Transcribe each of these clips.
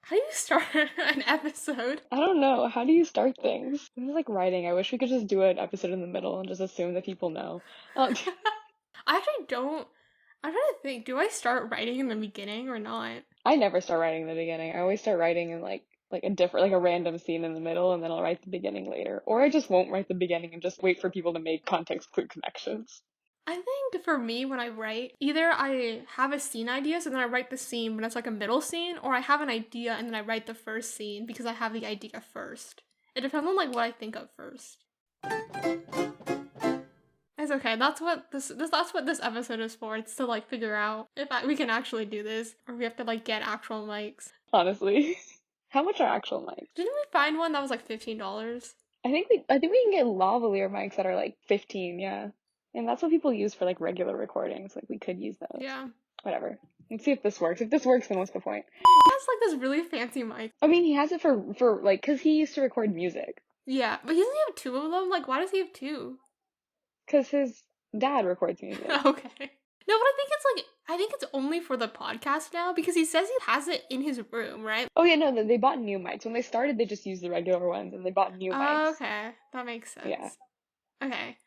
How do you start an episode? I don't know. How do you start things? This is like writing. I wish we could just do an episode in the middle and just assume that people know. I actually don't. I'm trying to think. Do I start writing in the beginning or not? I never start writing in the beginning. I always start writing in like a different, like a random scene in the middle, and then I'll write the beginning later. Or I just won't write the beginning and just wait for people to make context clue connections. I think for me, when I write, either I have a scene idea, so then I write the scene, but it's like a middle scene, or I have an idea and then I write the first scene because I have the idea first. It depends on like what I think of first. It's okay. That's what this episode is for. It's to like figure out if we can actually do this, or we have to like get actual mics. Honestly. How much are actual mics? Didn't we find one that was like $15? I think we can get lavalier mics that are like 15, yeah. And that's what people use for like regular recordings. Like we could use those. Yeah. Whatever. Let's see if this works. If this works, then what's the point? He has like this really fancy mic. I mean, he has it for like, cause he used to record music. Yeah, but he doesn't have two of them. Like, why does he have two? Cause his dad records music. Okay. No, but I think it's only for the podcast now because he says he has it in his room, right? Oh yeah, no, they bought new mics. When they started, they just used the regular ones, and they bought new mics. Okay, that makes sense. Yeah. Okay.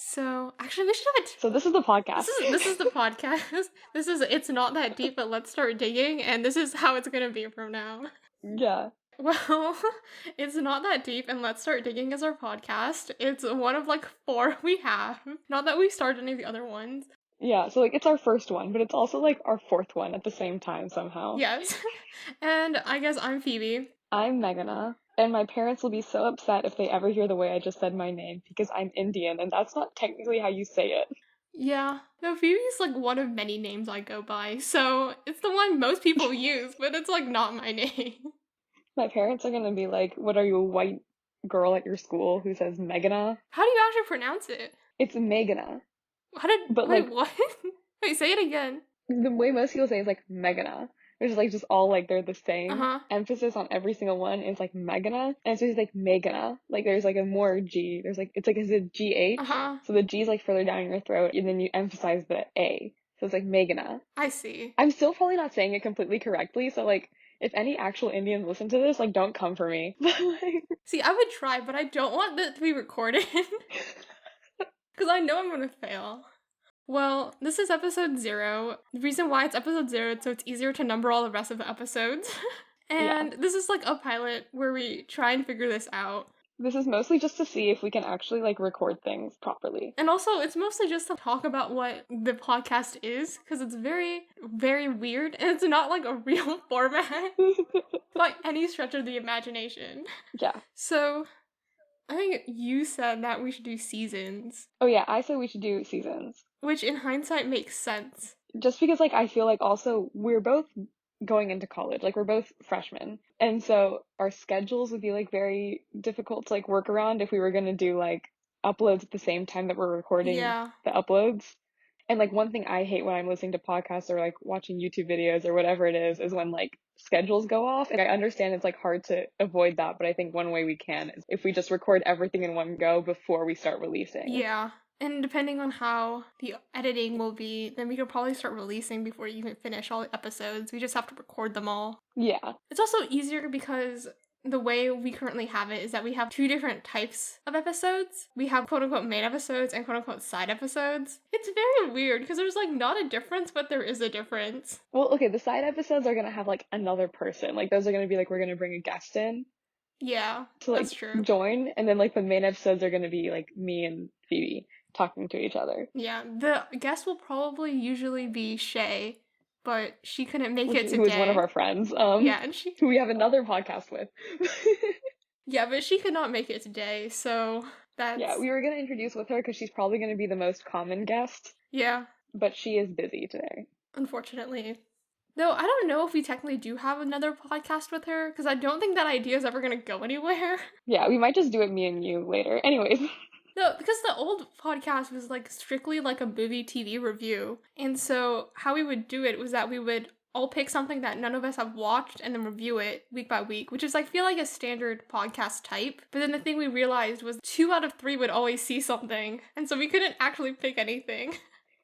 So, actually, we should have So this is the podcast. This is the podcast. This is It's Not That Deep, but Let's Start Digging, and this is how it's gonna be from now. Yeah. Well, It's Not That Deep, and Let's Start Digging is our podcast. It's one of like 4 we have. Not that we started any of the other ones. Yeah, so like it's our first one, but it's also like our 4th one at the same time somehow. Yes. And I guess I'm Phoebe. I'm Meghana. And my parents will be so upset if they ever hear the way I just said my name because I'm Indian and that's not technically how you say it. Yeah. No, Phoebe's like one of many names I go by, so it's the one most people use, but it's like not my name. My parents are gonna be like, what are you, a white girl at your school who says Meghana? How do you actually pronounce it? It's Meghana. Wait, what? Wait, say it again. The way most people say it is like Meghana. Which is like just all like they're the same. Uh-huh. Emphasis on every single one is like Meghana. And so it's like Meghana. Like there's like a more G. There's like, it's like a GH. Uh-huh. So the G is like further down your throat and then you emphasize the A. So it's like Meghana. I see. I'm still probably not saying it completely correctly. So like if any actual Indians listen to this, like don't come for me. But like, see, I would try, but I don't want that to be recorded. Because I know I'm going to fail. Well, this is episode 0. The reason why it's episode 0 is so it's easier to number all the rest of the episodes. And This is like a pilot where we try and figure this out. This is mostly just to see if we can actually like record things properly. And also, it's mostly just to talk about what the podcast is, because it's very, very weird, and it's not like a real format by any stretch of the imagination. Yeah. So, I think you said that we should do seasons. Oh yeah, I said we should do seasons. Which in hindsight makes sense. Just because like I feel like also we're both going into college, like we're both freshmen. And so our schedules would be like very difficult to like work around if we were going to do like uploads at the same time that we're recording the uploads. And like one thing I hate when I'm listening to podcasts or like watching YouTube videos or whatever it is when like schedules go off. And I understand it's like hard to avoid that, but I think one way we can is if we just record everything in one go before we start releasing. Yeah. And depending on how the editing will be, then we could probably start releasing before you even finish all the episodes. We just have to record them all. Yeah. It's also easier because the way we currently have it is that we have 2 different types of episodes. We have quote-unquote main episodes and quote-unquote side episodes. It's very weird because there's like not a difference, but there is a difference. Well, okay, the side episodes are going to have like another person. Like those are going to be like we're going to bring a guest in. Yeah, to like that's true. Join, and then like the main episodes are going to be like me and Phoebe talking to each other. Yeah, the guest will probably usually be Shay, but she couldn't make it today. Who is one of our friends. Yeah, and who we have another podcast with. Yeah, but she could not make it today, so that's... Yeah, we were going to introduce with her because she's probably going to be the most common guest. Yeah. But she is busy today. Unfortunately. Though, I don't know if we technically do have another podcast with her, because I don't think that idea is ever going to go anywhere. Yeah, we might just do it me and you later. Anyways. No, because the old podcast was like strictly like a movie TV review. And so how we would do it was that we would all pick something that none of us have watched and then review it week by week, which is I feel like a standard podcast type. But then the thing we realized was 2 out of 3 would always see something. And so we couldn't actually pick anything.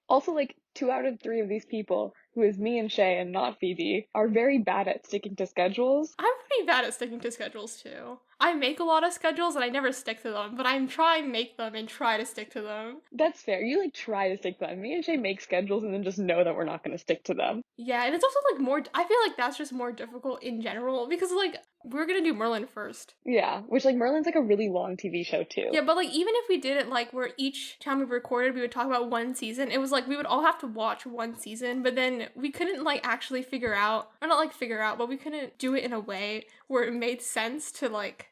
Also, like, 2 out of 3 of these people who is me and Shay and not Phoebe, are very bad at sticking to schedules. I'm pretty bad at sticking to schedules too. I make a lot of schedules and I never stick to them, but I'm trying to make them and try to stick to them. That's fair. You like try to stick to them. Me and Shay make schedules and then just know that we're not going to stick to them. Yeah, and it's also like more, I feel like that's just more difficult in general because like we're gonna do Merlin first. Yeah, which like Merlin's like a really long TV show too. Yeah, but like even if we did it like where each time we recorded we would talk about one season, it was like we would all have to watch one season, but then we couldn't like actually figure out, or not like figure out, but we couldn't do it in a way where it made sense to like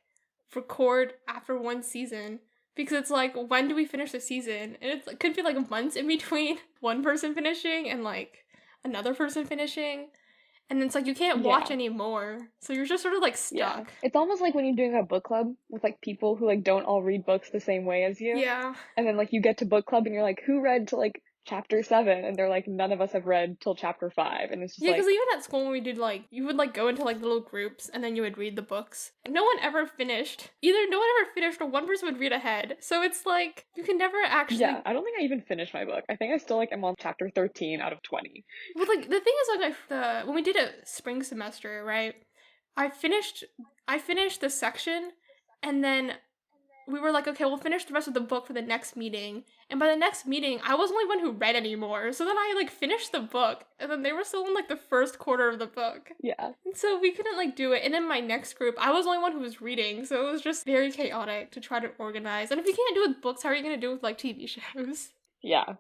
record after one season. Because it's like, when do we finish the season? And it could be like months in between one person finishing and like another person finishing. And it's like, you can't watch anymore. So you're just sort of like stuck. Yeah. It's almost like when you're doing a book club with like people who like don't all read books the same way as you. Yeah. And then like you get to book club and you're like, who read to like chapter 7? And they're like, none of us have read till chapter 5. And it's just because even at school when we did like, you would like go into like little groups and then you would read the books. No one ever finished. Either no one ever finished or one person would read ahead. So it's like, you can never actually... Yeah, I don't think I even finished my book. I think I still like am on chapter 13 out of 20. But like, the thing is like, when we did a spring semester, right? I finished the section and then we were like, okay, we'll finish the rest of the book for the next meeting. And by the next meeting, I wasn't the only one who read anymore. So then I, like, finished the book. And then they were still in, like, the first quarter of the book. Yeah. And so we couldn't, like, do it. And in my next group, I was the only one who was reading. So it was just very chaotic to try to organize. And if you can't do it with books, how are you going to do it with, like, TV shows? Yeah.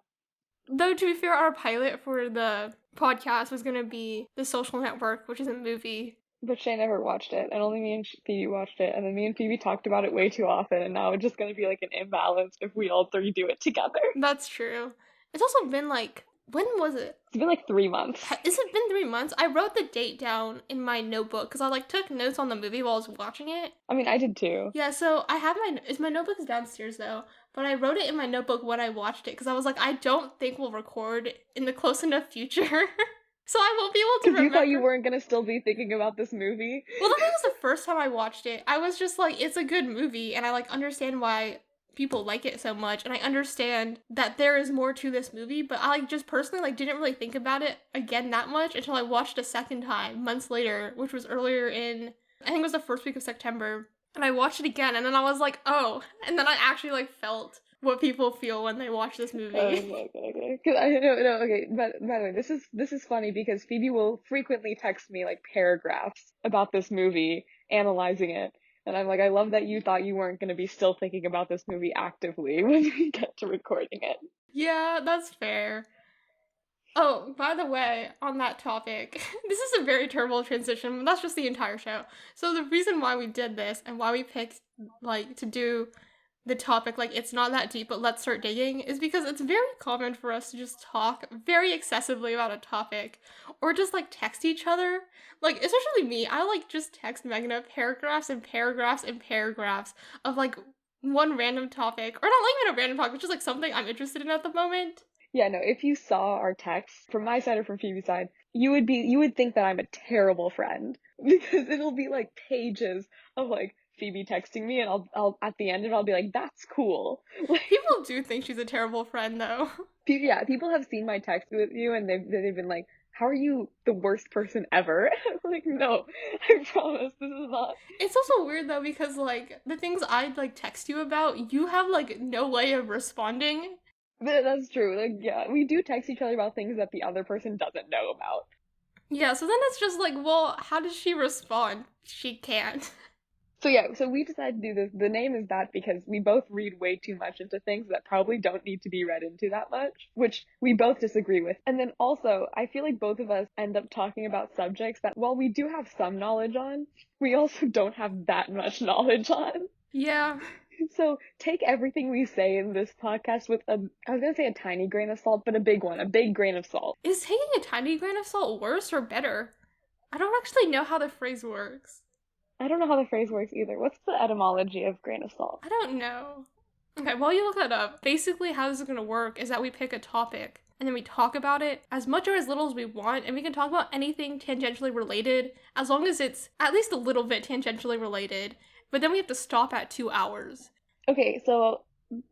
Though, to be fair, our pilot for the podcast was going to be The Social Network, which is a movie. But Shay never watched it, and only me and Phoebe watched it, and then me and Phoebe talked about it way too often, and now it's just gonna be like an imbalance if we all three do it together. That's true. It's also been like, when was it? It's been like 3 months. Has it been 3 months? I wrote the date down in my notebook because I like took notes on the movie while I was watching it. I mean, I did too. Yeah, so I have my notebook's downstairs though, but I wrote it in my notebook when I watched it because I was like, I don't think we'll record in the close enough future. So I won't be able to remember. Because you thought you weren't going to still be thinking about this movie? Well, that was the first time I watched it. I was just like, it's a good movie, and I, like, understand why people like it so much, and I understand that there is more to this movie, but I, like, just personally, like, didn't really think about it again that much until I watched a second time, months later, which was earlier in, I think it was the first week of September, and I watched it again, and then I was like, oh, and then I actually, like, felt what people feel when they watch this movie. Okay. Because I no, okay. But by the way, this is funny because Phoebe will frequently text me like paragraphs about this movie, analyzing it, and I'm like, I love that you thought you weren't going to be still thinking about this movie actively when we get to recording it. Yeah, that's fair. Oh, by the way, on that topic, this is a very terrible transition, but that's just the entire show. So the reason why we did this and why we picked like to do the topic, like, it's not that deep, but let's start digging, is because it's very common for us to just talk very excessively about a topic, or just, like, text each other. Like, especially me, I, like, just text Meghana paragraphs and paragraphs and paragraphs of, like, one random topic, or not even a random topic, just, like, something I'm interested in at the moment. Yeah, no, if you saw our text, from my side or from Phoebe's side, you would think that I'm a terrible friend, because it'll be, like, pages of, like, Phoebe texting me, and I'll at the end of it, I'll be like, that's cool. Like, people do think she's a terrible friend, though. Yeah, people have seen my text with you, and they've been like, how are you the worst person ever? I'm like, no, I promise, this is not. It's also weird, though, because, like, the things I'd, like, text you about, you have, like, no way of responding. That's true. Like, yeah, we do text each other about things that the other person doesn't know about. Yeah, so then it's just like, well, how does she respond? She can't. So yeah, so we decided to do this. The name is that because we both read way too much into things that probably don't need to be read into that much, which we both disagree with. And then also, I feel like both of us end up talking about subjects that, while we do have some knowledge on, we also don't have that much knowledge on. Yeah. So take everything we say in this podcast with I was going to say a tiny grain of salt, but a big one, a big grain of salt. Is taking a tiny grain of salt worse or better? I don't actually know how the phrase works. I don't know how the phrase works either. What's the etymology of grain of salt? I don't know. Okay, while you look that up, basically how this is going to work is that we pick a topic, and then we talk about it as much or as little as we want, and we can talk about anything tangentially related, as long as it's at least a little bit tangentially related, but then we have to stop at 2 hours. Okay, so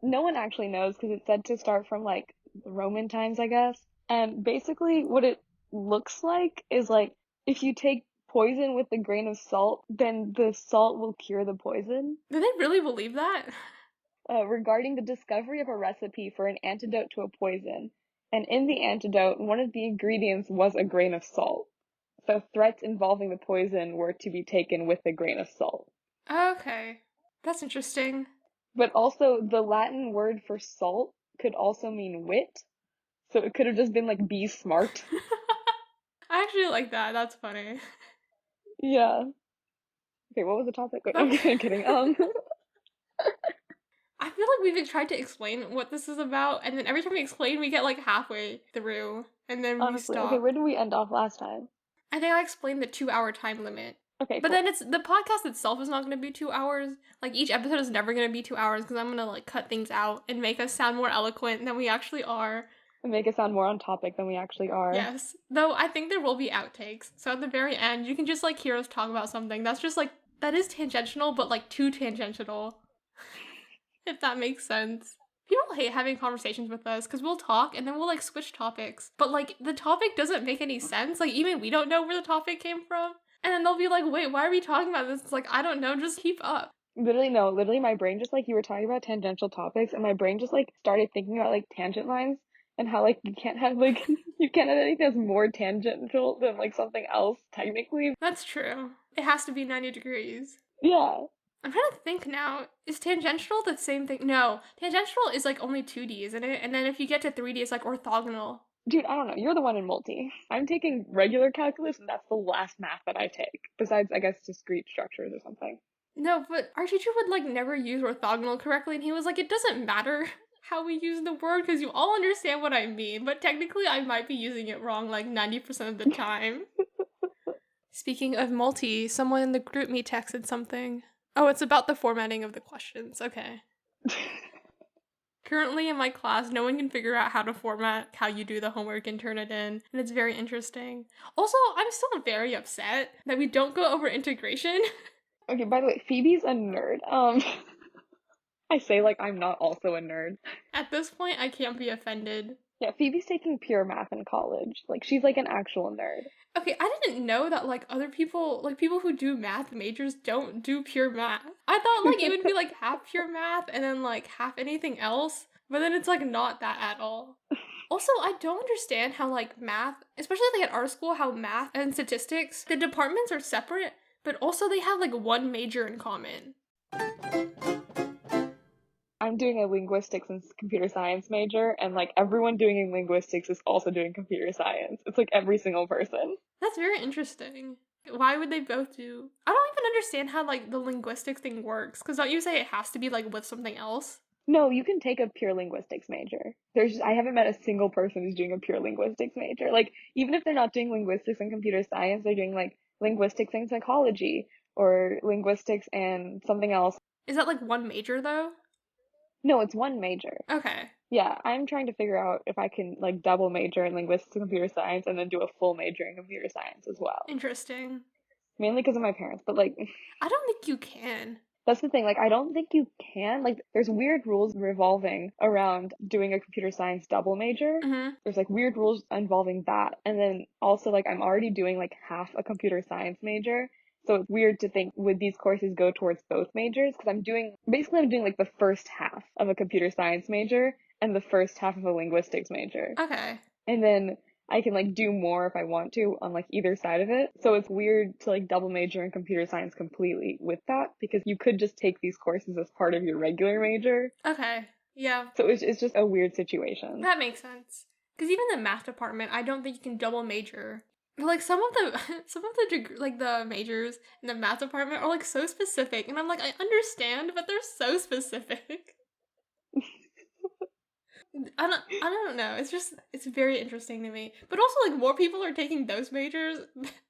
no one actually knows, because it's said to start from, like, the Roman times, I guess. And basically what it looks like is like if you take poison with a grain of salt, then the salt will cure the poison. Do they really believe that? Regarding the discovery of a recipe for an antidote to a poison, and in the antidote, one of the ingredients was a grain of salt. So threats involving the poison were to be taken with a grain of salt. Okay. That's interesting. But also, the Latin word for salt could also mean wit. So it could have just been like be smart. I actually like that. That's funny. Yeah. Okay, what was the topic? Wait, I'm Okay. kidding. I feel like we've tried to explain what this is about, and then every time we explain, we get like halfway through, and then we Honestly, okay, stop. where did we end off last time? I think I explained the 2 hour time limit. Okay, But cool. then it's the podcast itself is not going to be 2 hours. Like each episode is never going to be 2 hours because I'm going to like cut things out and make us sound more eloquent than we actually are. And make it sound more on topic than we actually are. Yes. Though I think there will be outtakes. So at the very end, you can just like hear us talk about something that's just like that is tangential, but like too tangential. If that makes sense. People hate having conversations with us because we'll talk and then we'll like switch topics. But like the topic doesn't make any sense. Like even we don't know where the topic came from. And then they'll be like, wait, why are we talking about this? It's like, I don't know, just keep up. Literally, no. Literally, my brain just like you were talking about tangential topics, and my brain just like started thinking about like tangent lines and how like you can't have like you can't have anything that's more tangential than like something else technically. That's true. It has to be 90 degrees. Yeah. I'm trying to think now. Is tangential the same thing? No. Tangential is like only 2D, isn't it? And then if you get to 3D, it's like orthogonal. Dude, I don't know. You're the one in multi. I'm taking regular calculus, and that's the last math that I take. Besides, I guess, discrete structures or something. No, but our teacher would like never use orthogonal correctly, and he was like, it doesn't matter how we use the word because you all understand what I mean, but technically I might be using it wrong like 90% of the time. Speaking of multi, someone in the group me texted something. Oh, it's about the formatting of the questions. Okay. Currently in my class, no one can figure out how to format how you do the homework and turn it in, and it's very interesting. Also, I'm still very upset that we don't go over integration. Okay, by the way, Phoebe's a nerd. I say like I'm not also a nerd. At this point, I can't be offended. Yeah, Phoebe's taking pure math in college. Like, she's like an actual nerd. Okay, I didn't know that like other people, like people who do math majors don't do pure math. I thought like it would be like half pure math and then like half anything else, but then it's like not that at all. Also, I don't understand how like math, especially like at our school, how math and statistics, the departments are separate, but also they have like one major in common. I'm doing a linguistics and computer science major, and like everyone doing linguistics is also doing computer science. It's like every single person. That's very interesting. Why would they both do? I don't even understand how like the linguistics thing works, because don't you say it has to be like with something else? No, you can take a pure linguistics major. I haven't met a single person who's doing a pure linguistics major. Like, even if they're not doing linguistics and computer science, they're doing like linguistics and psychology or linguistics and something else. Is that like one major though? No, it's one major. Okay. Yeah, I'm trying to figure out if I can like double major in linguistics and computer science and then do a full major in computer science as well. Interesting. Mainly because of my parents, but like I don't think you can. that's the thing, like I don't think you can. Like there's weird rules revolving around doing a computer science double major. Mm-hmm. There's like weird rules involving that. And then also like I'm already doing like half a computer science major. So it's weird to think, would these courses go towards both majors? Because I'm doing like the first half of a computer science major and the first half of a linguistics major. Okay. And then I can like do more if I want to on like either side of it. So it's weird to like double major in computer science completely with that because you could just take these courses as part of your regular major. Okay. Yeah. So it's just a weird situation. That makes sense. Because even the math department, I don't think you can double major. But like some of the majors in the math department are like so specific, and I'm like, I understand, but they're so specific. I don't know. It's very interesting to me. But also like more people are taking those majors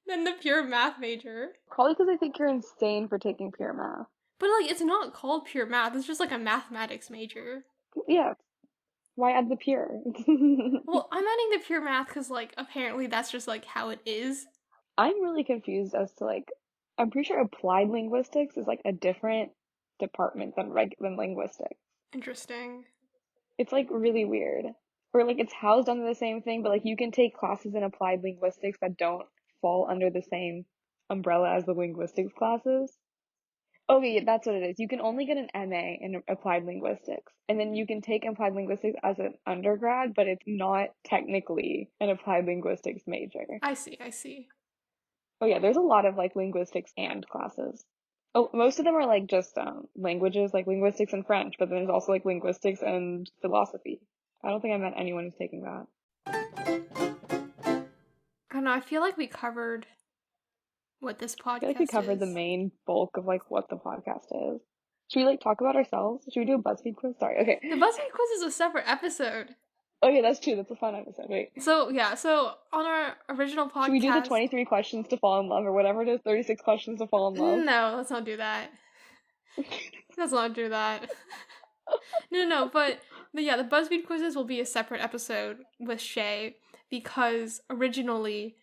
than the pure math major. Probably because I think you're insane for taking pure math. But like it's not called pure math. It's just like a mathematics major. Yeah. Why add the pure? Well, I'm adding the pure math because like apparently that's just like how it is. I'm really confused as to like, I'm pretty sure applied linguistics is like a different department than linguistics. Interesting. It's like really weird. or like it's housed under the same thing, but like you can take classes in applied linguistics that don't fall under the same umbrella as the linguistics classes. Okay, yeah, that's what it is. You can only get an MA in applied linguistics, and then you can take applied linguistics as an undergrad, but it's not technically an applied linguistics major. I see. Oh yeah, there's a lot of like linguistics and classes. Oh, most of them are like just languages, like linguistics and French, but then there's also like linguistics and philosophy. I don't think I met anyone who's taking that. I don't know, I feel like we covered what this I feel like we podcast covered the is. main bulk of like what the podcast is. Should we like talk about ourselves? Should we do a BuzzFeed quiz? Sorry. Okay. The BuzzFeed quiz is a separate episode. Oh yeah, that's true. That's a fun episode. Wait. So on our original podcast. Should we do the 23 questions to fall in love or whatever it is? 36 questions to fall in love? No, let's not do that. Let's not do that. No, but yeah, the BuzzFeed quizzes will be a separate episode with Shay because originally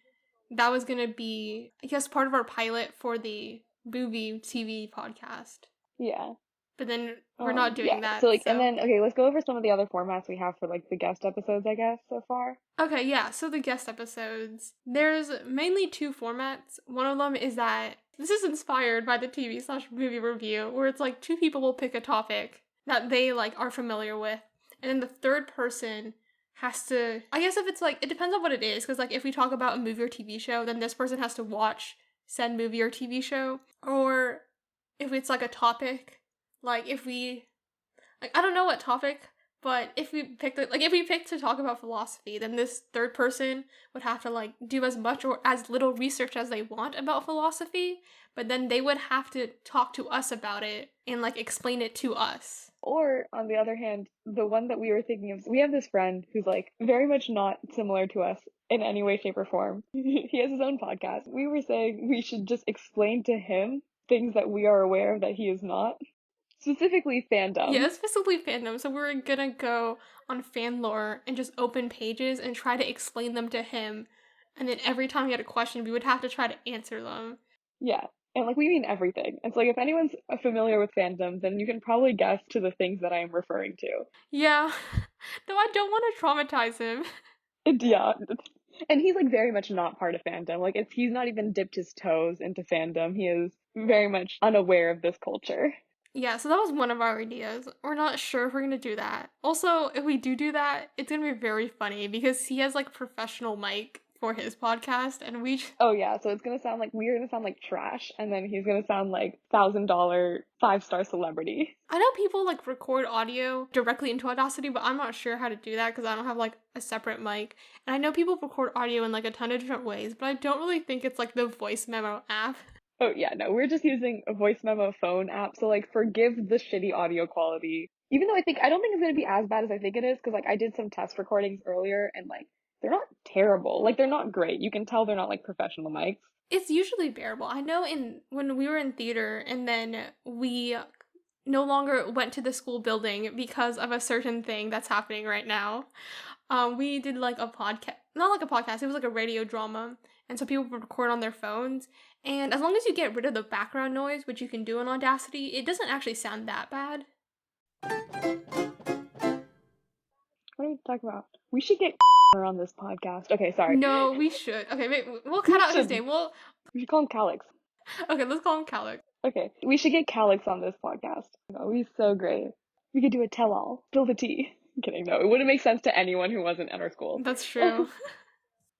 that was gonna be, I guess, part of our pilot for the movie TV podcast. Yeah. But then we're not doing that. So like, and then, okay, let's go over some of the other formats we have for like the guest episodes, I guess, so far. Okay, yeah, so the guest episodes. There's mainly two formats. One of them is that this is inspired by the TV/movie review, where it's like two people will pick a topic that they like are familiar with, and then the third person has to, I guess if it's like, it depends on what it is, because like if we talk about a movie or TV show, then this person has to watch said movie or TV show, or if it's like a topic, like if we, like I don't know what topic, but if we picked to talk about philosophy, then this third person would have to like do as much or as little research as they want about philosophy, but then they would have to talk to us about it and like explain it to us. Or on the other hand, the one that we were thinking of, we have this friend who's like very much not similar to us in any way, shape, or form. He has his own podcast. We were saying we should just explain to him things that we are aware of that he is not. Specifically fandom. Yeah, specifically fandom. So we're gonna go on fan lore and just open pages and try to explain them to him. And then every time he had a question, we would have to try to answer them. Yeah. And like we mean everything. It's like if anyone's familiar with fandom, then you can probably guess to the things that I am referring to. Yeah. Though I don't want to traumatize him. Yeah. And he's like very much not part of fandom. Like he's not even dipped his toes into fandom. He is very much unaware of this culture. Yeah, so that was one of our ideas. We're not sure if we're gonna do that. Also, if we do that, it's gonna be very funny because he has like a professional mic for his podcast, and we. Oh yeah, so it's gonna sound like we're gonna sound like trash, and then he's gonna sound like $1,000 5-star celebrity. I know people like record audio directly into Audacity, but I'm not sure how to do that because I don't have like a separate mic. And I know people record audio in like a ton of different ways, but I don't really think it's like the voice memo app. Oh yeah, no, we're just using a voice memo phone app, so like forgive the shitty audio quality. Even though I don't think it's gonna be as bad as I think it is, because like I did some test recordings earlier and like they're not terrible. Like they're not great. You can tell they're not like professional mics. It's usually bearable. I know when we were in theater and then we no longer went to the school building because of a certain thing that's happening right now. We did like a podcast, not like a podcast, it was like a radio drama. And so people would record on their phones. And as long as you get rid of the background noise, which you can do in Audacity, it doesn't actually sound that bad. What are we talking about? We should get on this podcast. Okay, sorry. No, we should. Okay, wait, we'll cut out his name. We should call him Calix. Okay, let's call him Calix. Okay, we should get Calix on this podcast. Oh, he's so great. We could do a tell-all. Spill the tea. I'm kidding, no. It wouldn't make sense to anyone who wasn't at our school. That's true.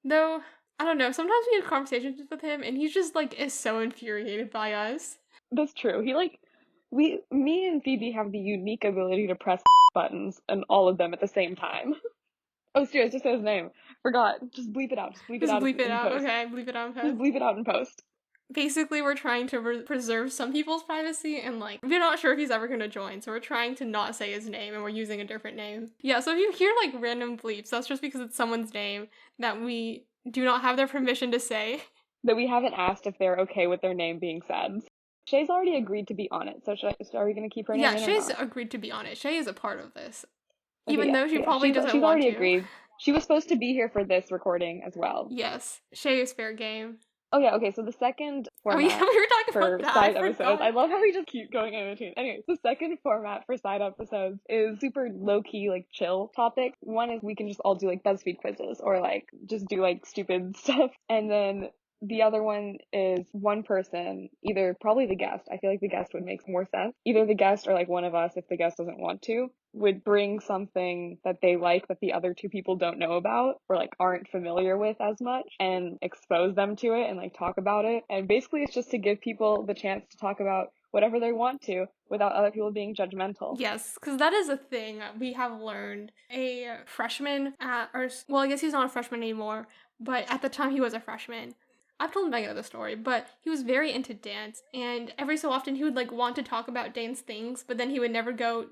Though, I don't know, sometimes we have conversations with him and he's just like is so infuriated by us. That's true. Me and Phoebe have the unique ability to press buttons and all of them at the same time. Oh, serious, just say his name. Forgot. Just bleep it out. Just bleep it out. Bleep it out. Okay, bleep it out in post. Just bleep it out in post. Basically, we're trying to preserve some people's privacy, and like we're not sure if he's ever gonna join, so we're trying to not say his name, and we're using a different name. Yeah, so if you hear like random bleeps, that's just because it's someone's name that we do not have their permission to say. That we haven't asked if they're okay with their name being said. Shay's already agreed to be on it, so are we gonna keep her name? Yeah, Shay's agreed to be on it. Shay is a part of this, okay, even though she probably doesn't want to. She's already agreed. She was supposed to be here for this recording as well. Yes, Shay is fair game. Oh yeah, okay, so the second Oh yeah, format we were talking about for that. I side episodes, forgot. I love how we just keep going in between. Anyway, the second format for side episodes is super low-key, like chill topics. One is we can just all do like BuzzFeed quizzes or like just do like stupid stuff. And then the other one is one person, either probably the guest. I feel like the guest would make more sense. Either the guest or like one of us, if the guest doesn't want to, would bring something that they like that the other two people don't know about or like aren't familiar with as much and expose them to it and like talk about it. And basically it's just to give people the chance to talk about whatever they want to without other people being judgmental. Yes, because that is a thing we have learned. A freshman at our, well, I guess he's not a freshman anymore, but at the time he was a freshman. I've told Megan the story, but he was very into dance, and every so often he would like want to talk about dance things, but then he would never go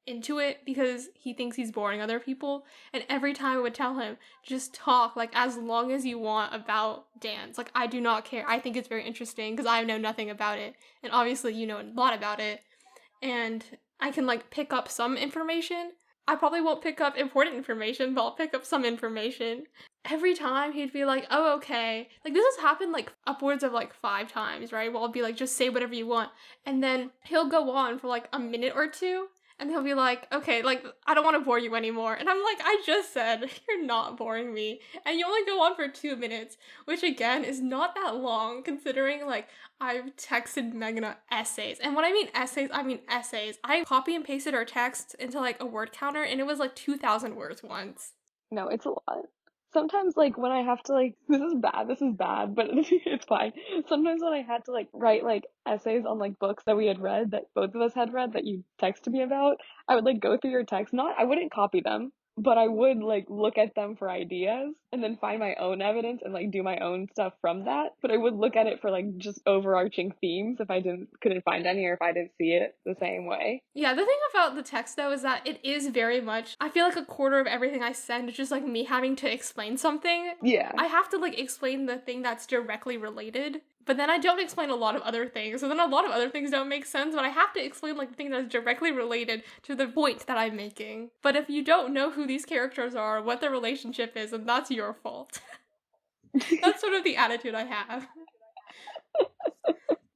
into it because he thinks he's boring other people. And every time I would tell him, just talk like as long as you want about dance. Like, I do not care. I think it's very interesting because I know nothing about it, and obviously you know a lot about it, and I can like pick up some information. I probably won't pick up important information, but I'll pick up some information. Every time he'd be like, oh, okay. Like, this has happened like upwards of like 5 times, right? Well, I'll be like, just say whatever you want. And then he'll go on for like a minute or two. And he'll be like, okay, like, I don't want to bore you anymore. And I'm like, I just said, you're not boring me. And you only go on for 2 minutes, which again is not that long considering like I've texted Meghana essays. And when I mean essays, I mean essays. I copy and pasted our text into like a word counter and it was like 2,000 words once. No, it's a lot. Sometimes, like, when I have to, like, this is bad, but it's fine. Sometimes when I had to, like, write, like, essays on, like, books that we had read, that both of us had read, that you texted me about, I would, like, go through your text. I wouldn't copy them, but I would, like, look at them for ideas and then find my own evidence and, like, do my own stuff from that. But I would look at it for, like, just overarching themes if I couldn't find any or if I didn't see it the same way. Yeah, the thing about the text though is that it is very much, I feel like a quarter of everything I send is just like me having to explain something. Yeah. I have to like explain the thing that's directly related, but then I don't explain a lot of other things. So then a lot of other things don't make sense, but I have to explain like the thing that's directly related to the point that I'm making. But if you don't know who these characters are, what their relationship is, then that's your fault. That's sort of the attitude I have.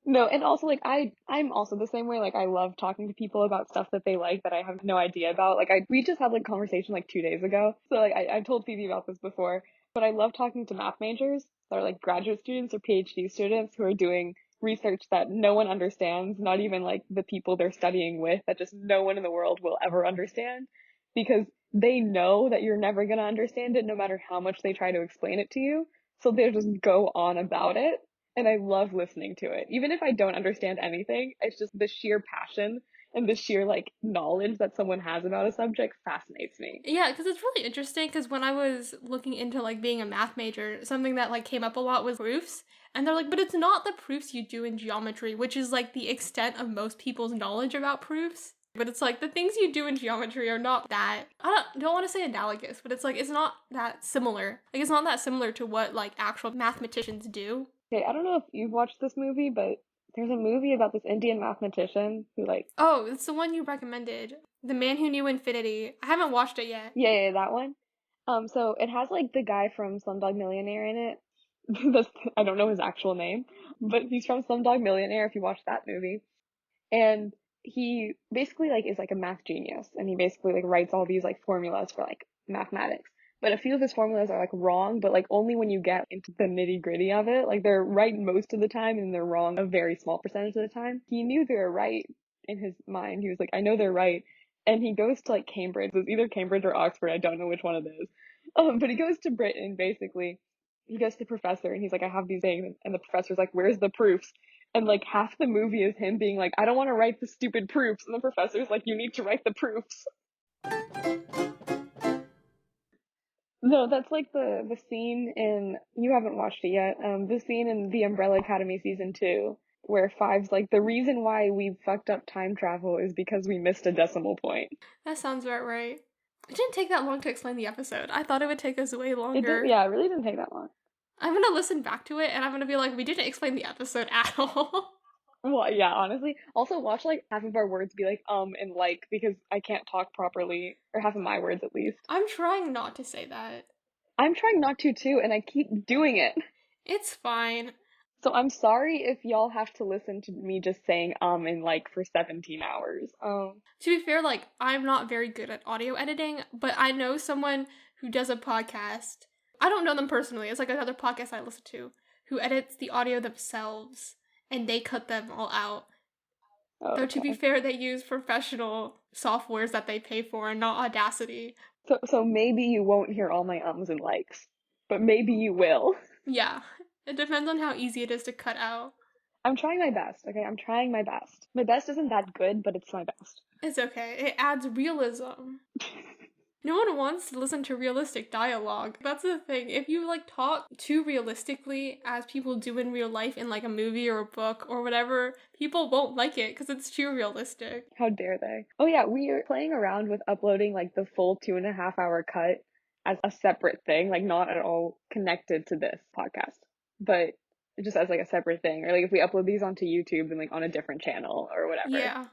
No, and also like I'm also the same way. Like I love talking to people about stuff that they like that I have no idea about. Like we just had like a conversation like 2 days ago. So like I told Phoebe about this before, but I love talking to math majors that are like graduate students or PhD students who are doing research that no one understands, not even like the people they're studying with, that just no one in the world will ever understand because they know that you're never gonna understand it no matter how much they try to explain it to you. So they just go on about it and I love listening to it. Even if I don't understand anything, it's just the sheer passion and the sheer like knowledge that someone has about a subject fascinates me. Yeah, because it's really interesting because when I was looking into like being a math major, something that like came up a lot was proofs. And they're like, but it's not the proofs you do in geometry, which is like the extent of most people's knowledge about proofs. But it's like the things you do in geometry are not that, I don't want to say analogous, but it's like it's not that similar. Like it's not that similar to what like actual mathematicians do. Okay, I don't know if you've watched this movie, but there's a movie about this Indian mathematician who like Oh, it's the one you recommended. The Man Who Knew Infinity. I haven't watched it yet. yeah, that one. So it has like the guy from Slumdog Millionaire in it. That's, I don't know his actual name, but he's from Slumdog Millionaire if you watch that movie. And he basically like is like a math genius and he basically like writes all these like formulas for like mathematics. But a few of his formulas are like wrong, but like only when you get into the nitty gritty of it. Like they're right most of the time and they're wrong a very small percentage of the time. He knew they were right in his mind. He was like, I know they're right. And he goes to like Cambridge. It was either Cambridge or Oxford. I don't know which one it is. But he goes to Britain basically. He goes to the professor and he's like, I have these things. And the professor's like, where's the proofs? And like half the movie is him being like, I don't want to write the stupid proofs. And the professor's like, you need to write the proofs. No, that's like the scene in, you haven't watched it yet, the scene in The Umbrella Academy season 2, where Five's like, the reason why we fucked up time travel is because we missed a decimal point. That sounds about right. It didn't take that long to explain the episode. I thought it would take us way It did, longer. yeah, it really didn't take that long. I'm gonna listen back to it and I'm gonna be like, we didn't explain the episode at all. Well, yeah, honestly. Also, watch like half of our words be like, and like, because I can't talk properly, or half of my words at least. I'm trying not to say that. I'm trying not to too, and I keep doing it. It's fine. So I'm sorry if y'all have to listen to me just saying in like for 17 hours. To be fair, like, I'm not very good at audio editing, but I know someone who does a podcast. I don't know them personally. It's like another podcast I listen to who edits the audio themselves and they cut them all out. Oh, Though to be okay. fair, they use professional softwares that they pay for and not Audacity. So maybe you won't hear all my ums and likes, but maybe you will. Yeah, it depends on how easy it is to cut out. I'm trying my best, okay? I'm trying my best. My best isn't that good, but it's my best. It's okay. It adds realism. No one wants to listen to realistic dialogue. That's the thing. If you like talk too realistically as people do in real life in like a movie or a book or whatever, people won't like it because it's too realistic. How dare they? Oh yeah, we are playing around with uploading like the full 2.5 hour cut as a separate thing, like not at all connected to this podcast, but just as like a separate thing. Or like if we upload these onto YouTube and like on a different channel or whatever. Yeah.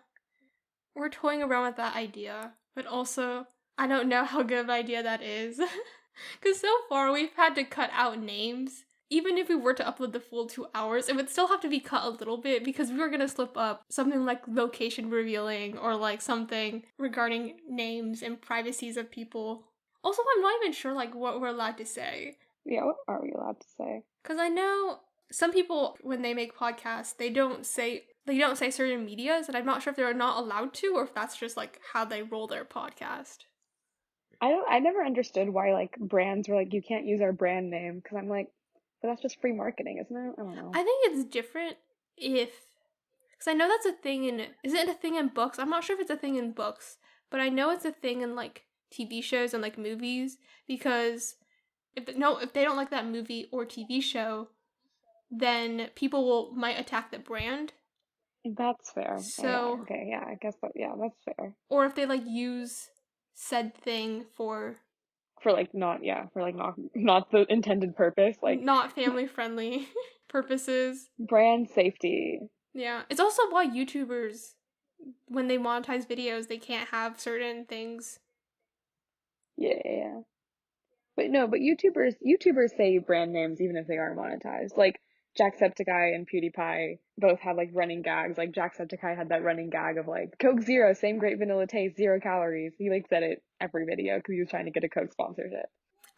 We're toying around with that idea, but also I don't know how good of an idea that is. Because so far we've had to cut out names. Even if we were to upload the full 2 hours, it would still have to be cut a little bit because we were going to slip up something like location revealing or like something regarding names and privacies of people. Also, I'm not even sure like what we're allowed to say. Yeah, what are we allowed to say? Because I know some people, when they make podcasts, they don't say certain medias, and I'm not sure if they're not allowed to or if that's just like how they roll their podcast. I never understood why like brands were like you can't use our brand name because I'm like, but that's just free marketing, isn't it? I don't know. I think it's different if, because I know that's a thing is it a thing in books? I'm not sure if it's a thing in books, but I know it's a thing in like TV shows and like movies because if they don't like that movie or TV show, then people might attack the brand. That's fair. Yeah, So, okay, yeah, I guess yeah, that's fair. or if they like use said thing for For like not the intended purpose, like not family friendly purposes. brand safety. Yeah. It's also why YouTubers, when they monetize videos, they can't have certain things. Yeah. But no, but YouTubers say brand names even if they are monetized. Like Jacksepticeye and PewDiePie both have like running gags. Like Jacksepticeye had that running gag of like Coke Zero, same great vanilla taste, 0 calories. He like said it every video because he was trying to get a Coke sponsorship.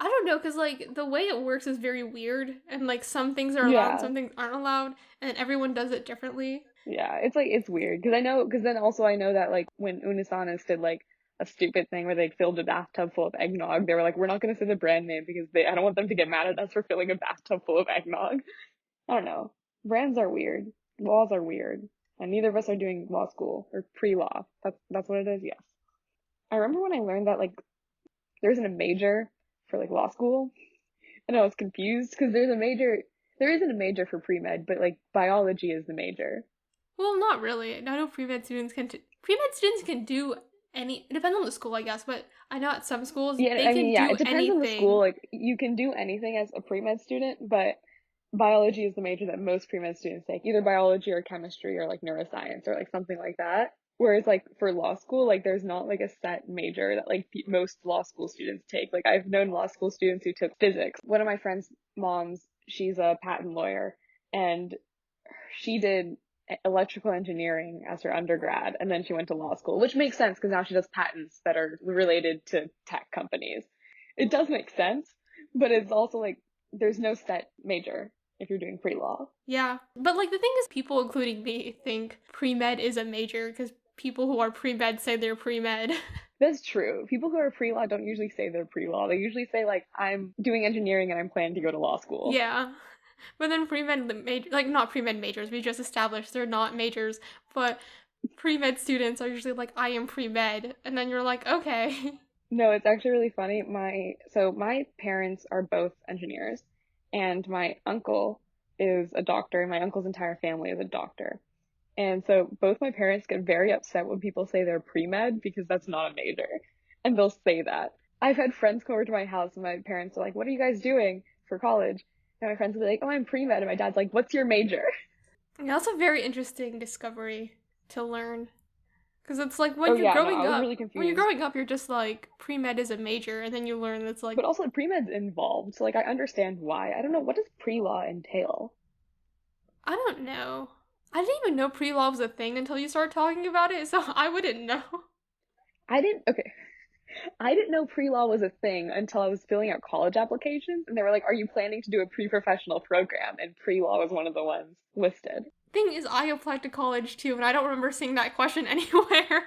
I don't know, because like the way it works is very weird, and like some things are allowed and Yeah. some things aren't allowed, and everyone does it differently. Yeah, it's like it's weird because then also I know that like when Unisanas did like a stupid thing where they filled a bathtub full of eggnog, they were like, we're not gonna say the brand name because I don't want them to get mad at us for filling a bathtub full of eggnog. I don't know. Brands are weird. Laws are weird, and neither of us are doing law school or pre-law. That's what it is. Yes. I remember when I learned that like there isn't a major for like law school, and I was confused because there isn't a major for pre-med, but like biology is the major. Well, not really. I know pre-med students can do any. It depends on the school, I guess, but I know at some schools Yeah, they I mean, can yeah, do it depends on the anything. school. Like, you can do anything as a pre-med student, but biology is the major that most pre-med students take, either biology or chemistry or like neuroscience or like something like that. Whereas like for law school, like there's not like a set major that like most law school students take. Like I've known law school students who took physics. One of my friend's moms, she's a patent lawyer, and she did electrical engineering as her undergrad, and then she went to law school, which makes sense because now she does patents that are related to tech companies. It does make sense, but it's also like there's no set major if you're doing pre-law. Yeah, but like the thing is, people, including me, think pre-med is a major because people who are pre-med say they're pre-med. That's true. People who are pre-law don't usually say they're pre-law. They usually say like, I'm doing engineering and I'm planning to go to law school. Yeah. But then like not pre-med majors, we just established they're not majors, but pre-med students are usually like, I am pre-med, and then you're like, okay. No, it's actually really funny. My parents are both engineers, and my uncle is a doctor, and my uncle's entire family is a doctor. And so both my parents get very upset when people say they're pre-med because that's not a major. And they'll say that. I've had friends come over to my house and my parents are like, what are you guys doing for college? And my friends will be like, oh, I'm pre-med. And my dad's like, what's your major? Yeah, that's a very interesting discovery to learn. Because it's like Oh yeah, no, I was really when you're confused. growing up, you're just like, pre-med is a major, and then you learn that's like, But also pre-med's involved. So like I understand why. I don't know, what does pre-law entail? I don't know. I didn't even know pre-law was a thing until you started talking about it, so I wouldn't know. Okay. I didn't know pre-law was a thing until I was filling out college applications, and they were like, "Are you planning to do a pre-professional program?" And pre-law was one of the ones listed. Thing is, I applied to college too, and I don't remember seeing that question anywhere.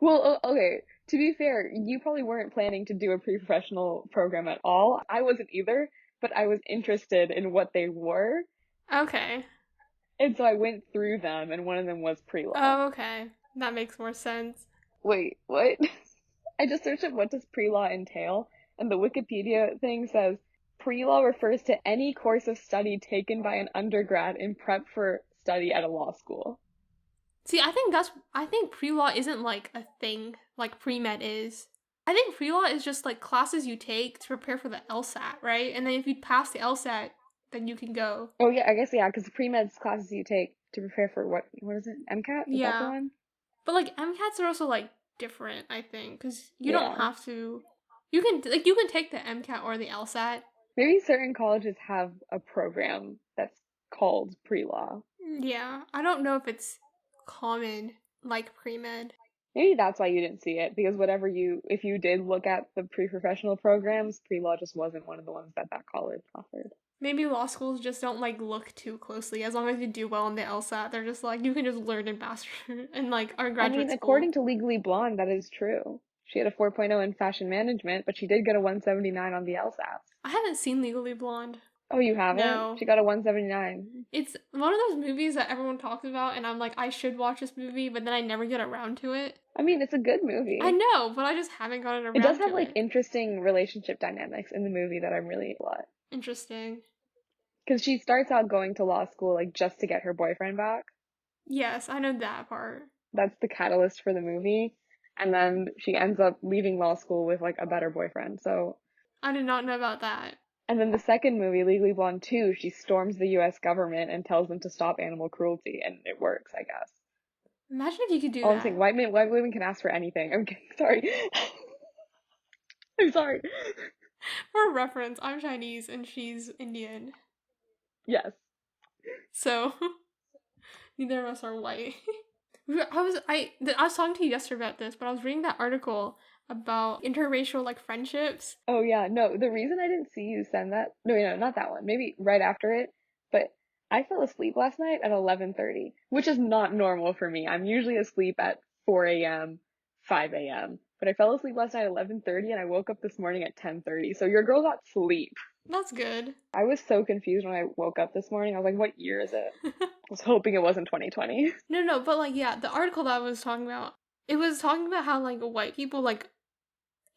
Well, okay, to be fair, you probably weren't planning to do a pre-professional program at all. I wasn't either, but I was interested in what they were, Okay. and so I went through them, and one of them was pre-law. Oh, okay. That makes more sense. Wait, what? I just searched up what does pre-law entail, and the Wikipedia thing says pre-law refers to any course of study taken by an undergrad in prep for study at a law school. See, I think pre-law isn't like a thing like pre-med is. I think pre-law is just like classes you take to prepare for the LSAT, right? And then if you pass the LSAT, then you can go. Oh yeah, I guess yeah, because pre-med's classes you take to prepare for what is it? MCAT? Is that the Yeah. one? But like MCATs are also like different, I think, because you don't Yeah. have to. You can take the MCAT or the LSAT. Maybe certain colleges have a program that's called pre-law. Yeah, I don't know if it's common like pre-med. Maybe that's why you didn't see it, because if you did look at the pre-professional programs, pre-law just wasn't one of the ones that that college offered. Maybe law schools just don't like look too closely. As long as you do well on the LSAT, they're just like you can just learn in master in like our I mean, graduate school. according to Legally Blonde, that is true. She had a 4.0 in fashion management, but she did get a 179 on the LSATs. I haven't seen Legally Blonde. Oh, you haven't? No. She got a 179. It's one of those movies that everyone talks about, and I'm like, I should watch this movie, but then I never get around to it. I mean, it's a good I movie. know, but I just haven't gotten It does around have to like it. interesting relationship dynamics in the movie that I'm really a lot. Interesting. Because she starts out going to law school like just to get her boyfriend back. Yes, I know that part. That's the catalyst for the movie. And then she ends up leaving law school with like a better boyfriend. So, I did not know about that. and then the second movie, Legally Blonde 2, she storms the US government and tells them to stop animal cruelty, and it works, I guess. Imagine if you could do All I'm saying, that. white women can ask for anything. I'm kidding. Sorry. I'm sorry. For reference, I'm Chinese and she's Indian. Yes. So, neither of us are white. I was talking to you yesterday about this, but I was reading that article about interracial like friendships. Oh yeah, no, the reason I didn't see you send that, no, not that one. Maybe right after it, but I fell asleep last night at 11:30, which is not normal for me. I'm usually asleep at 4 a.m., 5 a.m. But I fell asleep last night at 11:30 and I woke up this morning at 10:30. So your girl got sleep. That's good. I was so confused when I woke up this morning. I was like, what year is it? I was hoping it wasn't 2020. No, but like yeah, the article that I was talking about, it was talking about how like white people like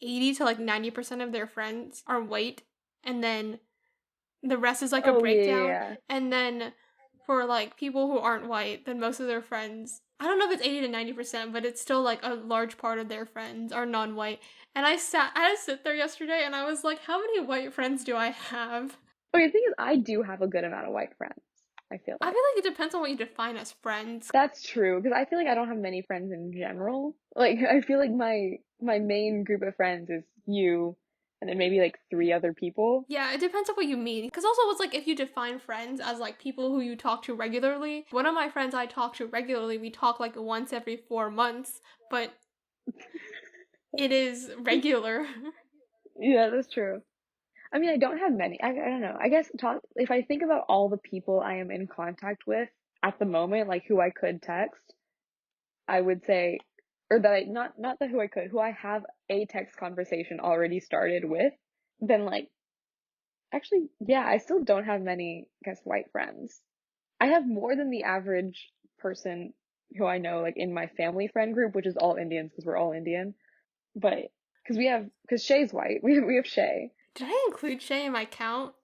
80 to like 90% of their friends are white, and then the rest is like a Oh yeah, yeah, breakdown. yeah. And then for like people who aren't white, then most of their friends, I don't know if it's 80 to 90%, but it's still like a large part of their friends are non-white. And I had to sit there yesterday and I was like, how many white friends do I have? Okay, the thing is, I do have a good amount of white friends, I feel I like. feel like it depends on what you define as friends. That's true, because I feel like I don't have many friends in general. Like, I feel like my main group of friends is you, and then maybe like three other people. Yeah, it depends on what you mean. Because also, it's like if you define friends as like people who you talk to regularly. One of my friends I talk to regularly, we talk like once every 4 months, but it is regular. Yeah, that's true. I mean, I don't have many. I don't know. I guess if I think about all the people I am in contact with at the moment, like who I could text, I would say, or that I, not that who I could, who I have a text conversation already started with, then like, actually, yeah, I still don't have many, I guess, white friends. I have more than the average person who I know, like in my family friend group, which is all Indians because we're all Indian. But because Shay's white, we have Shay. Did I include Shay in my count?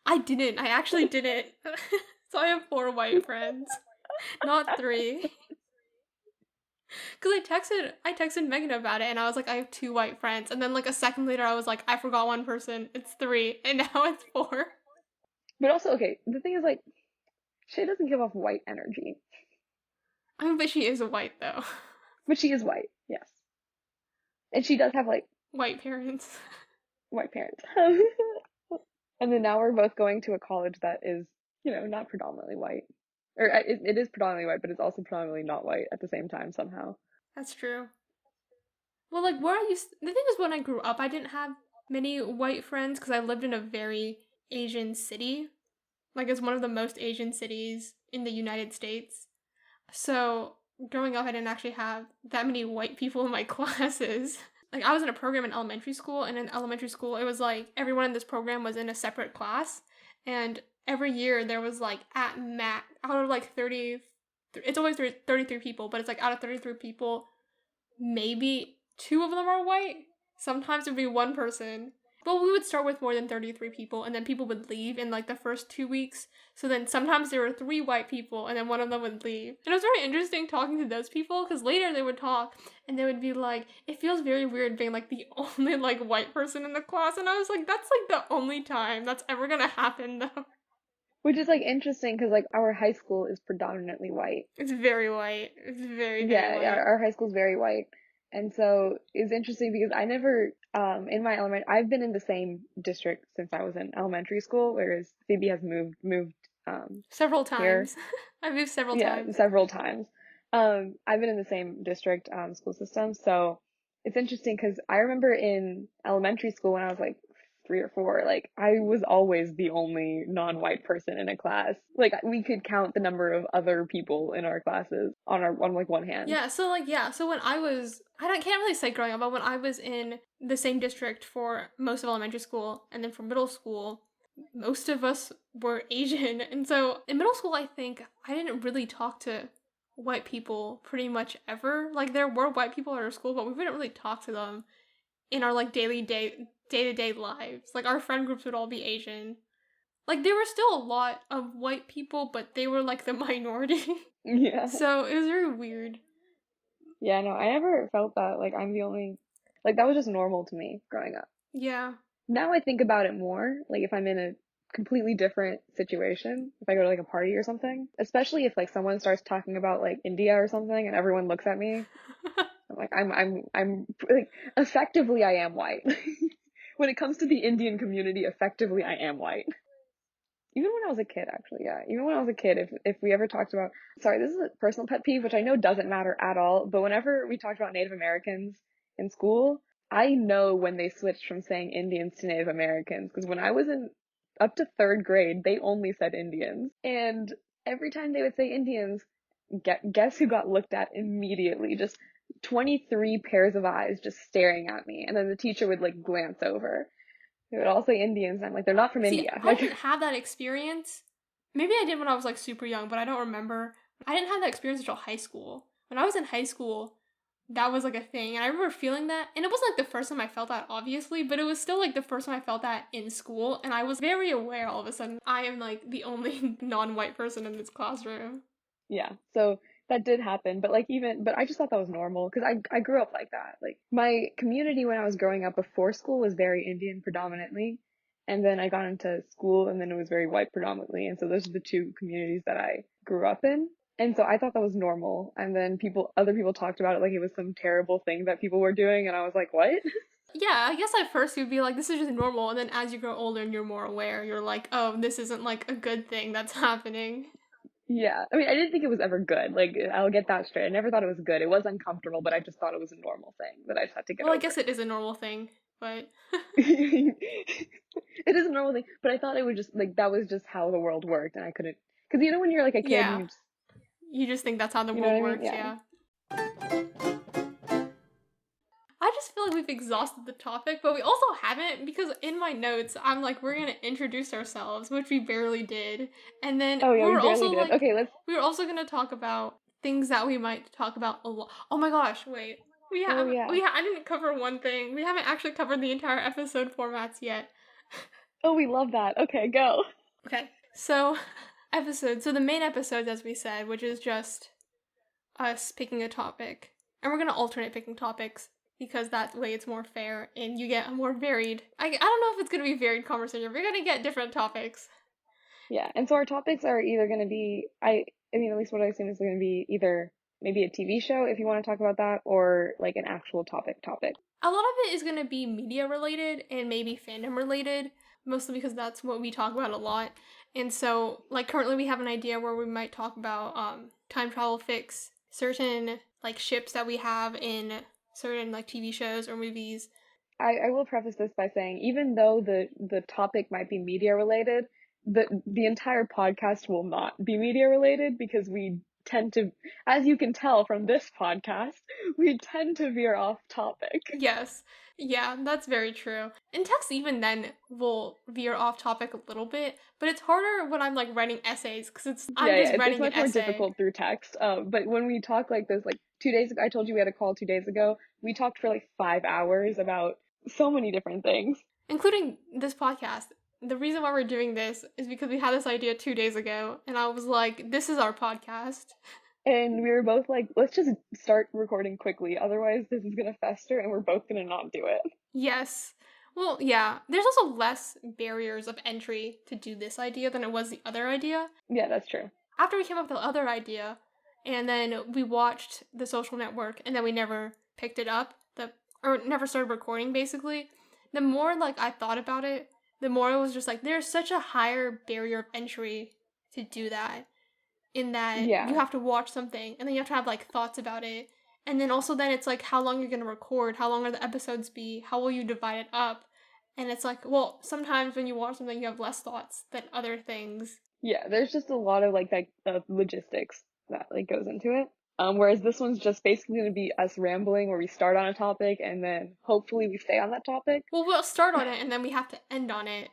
I didn't. I actually didn't. So I have 4 white friends, not 3. Cause I texted Megan about it, and I was like, I have 2 white friends, and then like a second later, I was like, I forgot one person. It's 3, and now it's 4. But also, okay, the thing is like, Shay doesn't give off white energy, I mean, but she is a white though. but she is white, yes, and she does have like White parents. white parents. And then now we're both going to a college that is, not predominantly white. Or it is predominantly white, but it's also predominantly not white at the same time somehow. That's true. Well, like where I used, the thing is, when I grew up, I didn't have many white friends because I lived in a very Asian city. Like it's one of the most Asian cities in the United States. So growing up, I didn't actually have that many white people in my classes. Like I was in a program in elementary school, and in elementary school, it was like everyone in this program was in a separate class, and every year there was like at max out of like 30, it's always 33 people, but it's like out of 33 people, maybe two of them are white. Sometimes it would be one person. But we would start with more than 33 people, and then people would leave in like the first 2 weeks. So then sometimes there were three white people, and then one of them would leave. And it was very interesting talking to those people, because later they would talk, and they would be like, it feels very weird being like the only like white person in the class. And I was like, that's like the only time that's ever gonna happen though. Which is like interesting because like our high school is predominantly white. It's very white. It's very, very Yeah, white. our high school is very white. And so it's interesting because I never, in my I've been in the same district since I was in elementary school, whereas Phoebe has moved, Several here. times. I moved several Yeah, times. several times. I've been in the same district, school system. So it's interesting because I remember in elementary school when I was like 3 or 4, like I was always the only non-white person in a class. Like we could count the number of other people in our classes on like one hand. So when I was, can't really say growing up, but when I was in the same district for most of elementary school and then for middle school, most of us were Asian. And so in middle school, I think I didn't really talk to white people pretty much ever. Like there were white people at our school, but we wouldn't really talk to them in our like day-to-day lives. Like our friend groups would all be Asian. Like there were still a lot of white people, but they were like the minority. Yeah. So it was very weird. Yeah, no, I never felt that like I'm the only like that was just normal to me growing up. Yeah. Now I think about it more, like if I'm in a completely different situation, if I go to like a party or something, especially if like someone starts talking about like India or something and everyone looks at me, I'm like I'm like effectively I am white. When it comes to the Indian community, effectively I am white. Even when I was a kid, actually, yeah. Even when I was a kid, if we ever talked about, sorry, this is a personal pet peeve, which I know doesn't matter at all, but whenever we talked about Native Americans in school, I know when they switched from saying Indians to Native Americans, because when I was in up to 3rd grade, they only said Indians, and every time they would say Indians, guess who got looked at immediately? Just 23 pairs of eyes just staring at me, and then the teacher would like glance over. They would all say Indians, and I'm like, they're not from See, India. I Like, didn't have that experience. Maybe I did when I was like super young, but I don't remember. I didn't have that experience until high school. When I was in high school, that was like a thing. And I remember feeling that. And it wasn't like the first time I felt that, obviously, but it was still like the first time I felt that in school. And I was very aware all of a sudden I am like the only non white person in this classroom. yeah, so that did happen, but like but I just thought that was normal because I grew up like that. Like my community when I was growing up before school was very Indian predominantly, and then I got into school and then it was very white predominantly, and so those are the two communities that I grew up in. And so I thought that was normal, and then other people talked about it like it was some terrible thing that people were doing, and I was like, what? Yeah, I guess at first you'd be like, this is just normal. And then as you grow older and you're more aware, you're like, oh, this isn't like a good thing that's happening. Yeah, I mean, I didn't think it was ever good. Like, I'll get that straight. I never thought it was good. It was uncomfortable, but I just thought it was a normal thing that I just had to get Well, I over. guess it is a normal thing, but It is a normal thing, but I thought it would just like that was just how the world worked, and I couldn't because when you're like a kid, yeah, you just think that's how the you know what world I mean? works, Yeah. yeah. I just feel like we've exhausted the topic, but we also haven't because in my notes, I'm like, we're gonna introduce ourselves, which we barely did. And then Oh yeah, we barely did. Okay, let's. we were also gonna talk about things that we might talk about a lot. Oh my gosh, wait. Oh yeah. I didn't cover one thing. We haven't actually covered the entire episode formats yet. Oh, we love that. Okay, go. Okay. So, so the main episodes, as we said, which is just us picking a topic. And we're gonna alternate picking topics because that way it's more fair and you get a more varied. I don't know if it's gonna be varied conversation. We're gonna get different topics. Yeah, and so our topics are either going to be I mean at least what I assume is going to be either maybe a TV show if you want to talk about that or like an actual topic. A lot of it is gonna be media related and maybe fandom related, mostly because that's what we talk about a lot. And so, like, currently we have an idea where we might talk about time travel fics, certain, like, ships that we have in certain, like, TV shows or movies. I will preface this by saying, even though the topic might be media related, the entire podcast will not be media related because we tend to, as you can tell from this podcast, we tend to veer off topic. Yes. Yeah, that's very true. In text, even then, will veer off topic a little bit, but it's harder when I'm, like, writing essays, because I'm just It's writing an much more essay. difficult through text. But when we talk like this, like 2 days ago, I told you we had a call 2 days ago. We talked for like 5 hours about so many different things. Including this podcast. The reason why we're doing this is because we had this idea 2 days ago, and I was like, this is our podcast. And we were both like, let's just start recording quickly, otherwise this is gonna fester and we're both gonna not do it. Yes. Well, yeah. There's also less barriers of entry to do this idea than it was the other idea. Yeah, that's true. After we came up with the other idea, and then we watched The Social Network, and then we never picked it up, or never started recording, basically, the more, like, I thought about it, the more it was just like, there's such a higher barrier of entry to do that, in that Yeah. you have to watch something, and then you have to have, like, thoughts about it, and then also then it's like, how long you're gonna record, how long are the episodes be, how will you divide it up, and it's like, well, sometimes when you watch something, you have less thoughts than other things. Yeah, there's just a lot of like that logistics that like goes into it. Whereas this one's just basically going to be us rambling where we start on a topic and then hopefully we stay on that topic. Well, we'll start on it and then we have to end on it.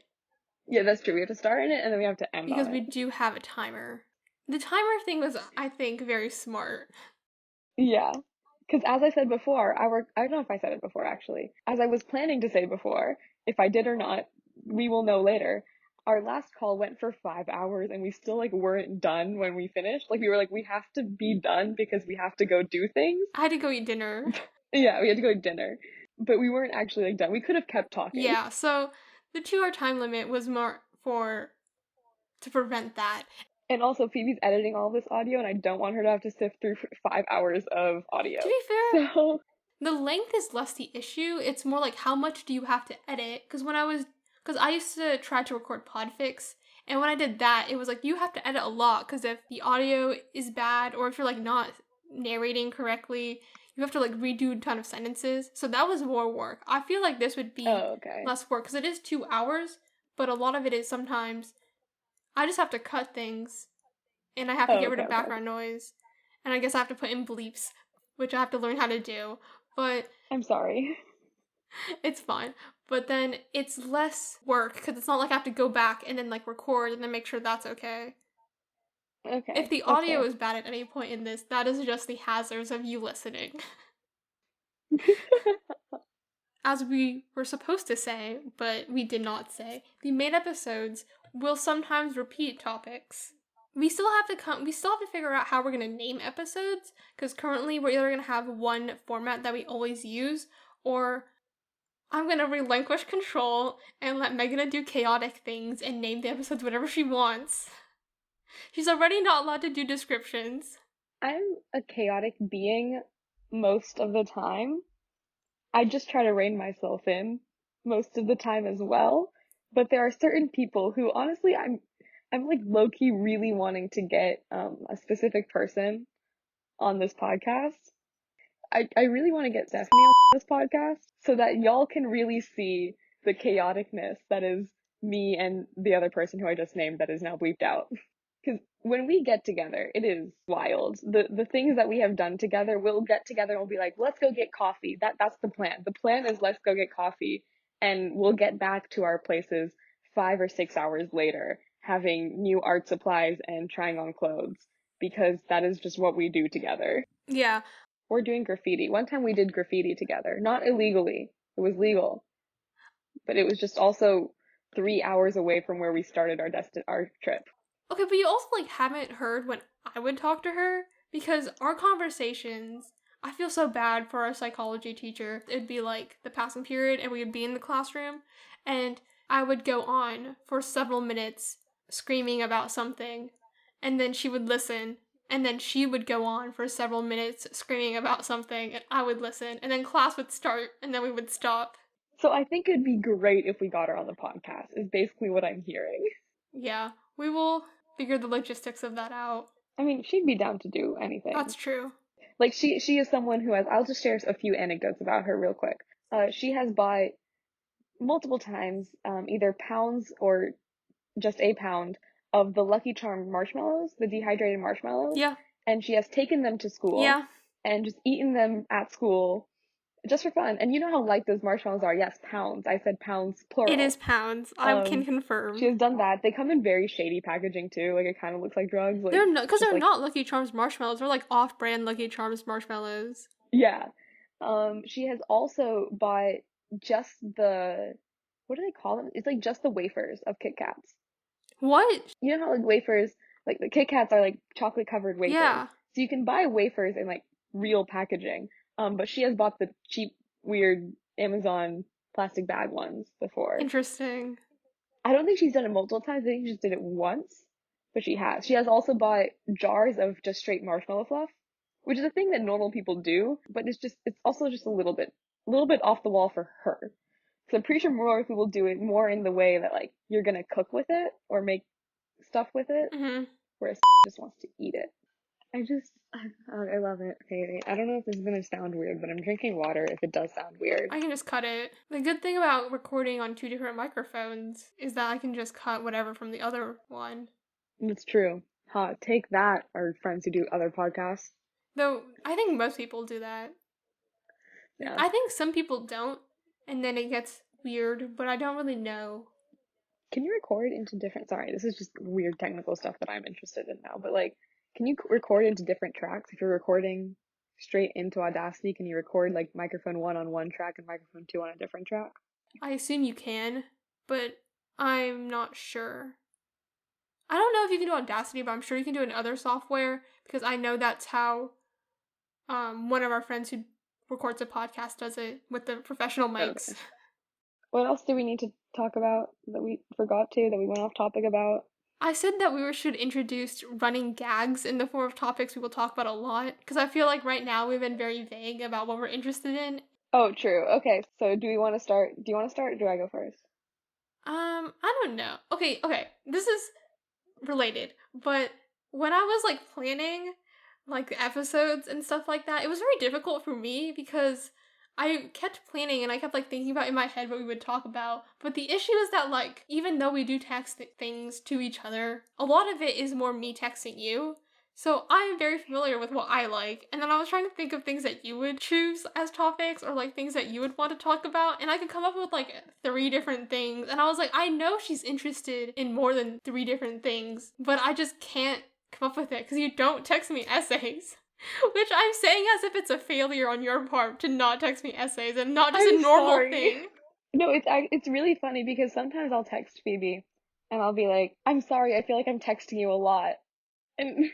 Yeah, that's true. We have to start in it and then we have to end because on we it. do have a timer. The timer thing was, I think, very smart. Yeah. Because as I said before, I don't know if I said it before actually. As I was planning to say before, if I did or not, we will know later. Our last call went for 5 hours and we still like weren't done when we finished. Like we were like, we have to be done because we have to go do things. I had to go eat dinner. Yeah, we had to go to dinner. But we weren't actually like done. We could have kept talking. Yeah, so the 2-hour time limit was more to prevent that. And also Phoebe's editing all this audio and I don't want her to have to sift through 5 hours of audio. To be fair, So the length is less the issue. It's more like, how much do you have to edit? Because I used to try to record podfics, and when I did that, it was like, you have to edit a lot, because if the audio is bad, or if you're like not narrating correctly, you have to like redo a ton of sentences. So that was more work. I feel like this would be less work, because it is 2 hours, but a lot of it is sometimes I just have to cut things, and I have to get rid of background noise, and I guess I have to put in bleeps, which I have to learn how to do, but I'm sorry. It's fine. But then it's less work, because it's not like I have to go back and then like record and then make sure that's okay. Okay. If the audio is bad at any point in this, that is just the hazards of you listening. As we were supposed to say, but we did not say, the main episodes will sometimes repeat topics. We still have to figure out how we're going to name episodes, because currently we're either going to have one format that we always use, or I'm going to relinquish control and let Meghana do chaotic things and name the episodes whatever she wants. She's already not allowed to do descriptions. I'm a chaotic being most of the time. I just try to rein myself in most of the time as well. But there are certain people who honestly I'm like low-key really wanting to get a specific person on this podcast. I really want to get Stephanie on this podcast so that y'all can really see the chaoticness that is me and the other person who I just named that is now bleeped out. Because when we get together, it is wild. The things that we have done together, we'll get together and we'll be like, let's go get coffee. That's the plan. The plan is let's go get coffee, and we'll get back to our places 5 or 6 hours later, having new art supplies and trying on clothes, because that is just what we do together. Yeah. Or doing graffiti. One time we did graffiti together. Not illegally. It was legal. But it was just also 3 hours away from where we started our trip. Okay, but you also like haven't heard when I would talk to her, because our conversations, I feel so bad for our psychology teacher. It'd be like the passing period and we would be in the classroom, and I would go on for several minutes screaming about something, and then she would listen, and then she would go on for several minutes screaming about something, and I would listen, and then class would start, and then we would stop. So I think it'd be great if we got her on the podcast, is basically what I'm hearing. Yeah, we will figure the logistics of that out. I mean, she'd be down to do anything. That's true. Like, she is someone who has, I'll just share a few anecdotes about her real quick. She has bought multiple times, either pounds or just a pound of the Lucky Charm marshmallows, the dehydrated marshmallows. Yeah. And she has taken them to school. Yeah. And just eaten them at school just for fun. And you know how light those marshmallows are. Yes, pounds. I said pounds, plural. It is pounds. I can confirm. She has done that. They come in very shady packaging too. Like, it kind of looks like drugs. Like, they're not, because they're like, not Lucky Charms marshmallows. They're like off-brand Lucky Charms marshmallows. Yeah. She has also bought just the, what do they call them? It's like just the wafers of Kit Kats. What? You know how like wafers, like the Kit Kats are like chocolate covered wafers. Yeah. So you can buy wafers in like real packaging. But she has bought the cheap, weird Amazon plastic bag ones before. Interesting. I don't think she's done it multiple times. I think she just did it once, but she has. She has also bought jars of just straight marshmallow fluff, which is a thing that normal people do, but it's also just a little bit off the wall for her. So I'm pretty sure more people do it more in the way that like you're gonna cook with it or make stuff with it, whereas just wants to eat it. I love it. Okay, I don't know if this is gonna sound weird, but I'm drinking water if it does sound weird. I can just cut it. The good thing about recording on 2 different microphones is that I can just cut whatever from the other one. That's true. Take that, our friends who do other podcasts. Though, I think most people do that. Yeah. I think some people don't, and then it gets weird, but I don't really know. Can you record into different, sorry, this is just weird technical stuff that I'm interested in now, but like, can you record into different tracks? If you're recording straight into Audacity, can you record like microphone 1 on one track and microphone 2 on a different track? I assume you can, but I'm not sure. I don't know if you can do Audacity, but I'm sure you can do it in other software, because I know that's how one of our friends who records a podcast does it with the professional mics. Okay. What else do we need to talk about that we forgot to, that we went off topic about? I said that we should introduce running gags in the form of topics we will talk about a lot, because I feel like right now we've been very vague about what we're interested in. Oh, true. Okay, so do you want to start or do I go first? I don't know. Okay, this is related, but when I was like planning like the episodes and stuff like that, it was very difficult for me because I kept planning and I kept like thinking about in my head what we would talk about. But the issue is that like even though we do text things to each other, a lot of it is more me texting you. So I'm very familiar with what I like, and then I was trying to think of things that you would choose as topics or like things that you would want to talk about, and I could come up with like 3 different things, and I was like, I know she's interested in more than 3 different things, but I just can't come up with it because you don't text me essays. Which I'm saying as if it's a failure on your part to not text me essays and not just a normal thing. No, it's really funny because sometimes I'll text Phoebe and I'll be like, I'm sorry, I feel like I'm texting you a lot. And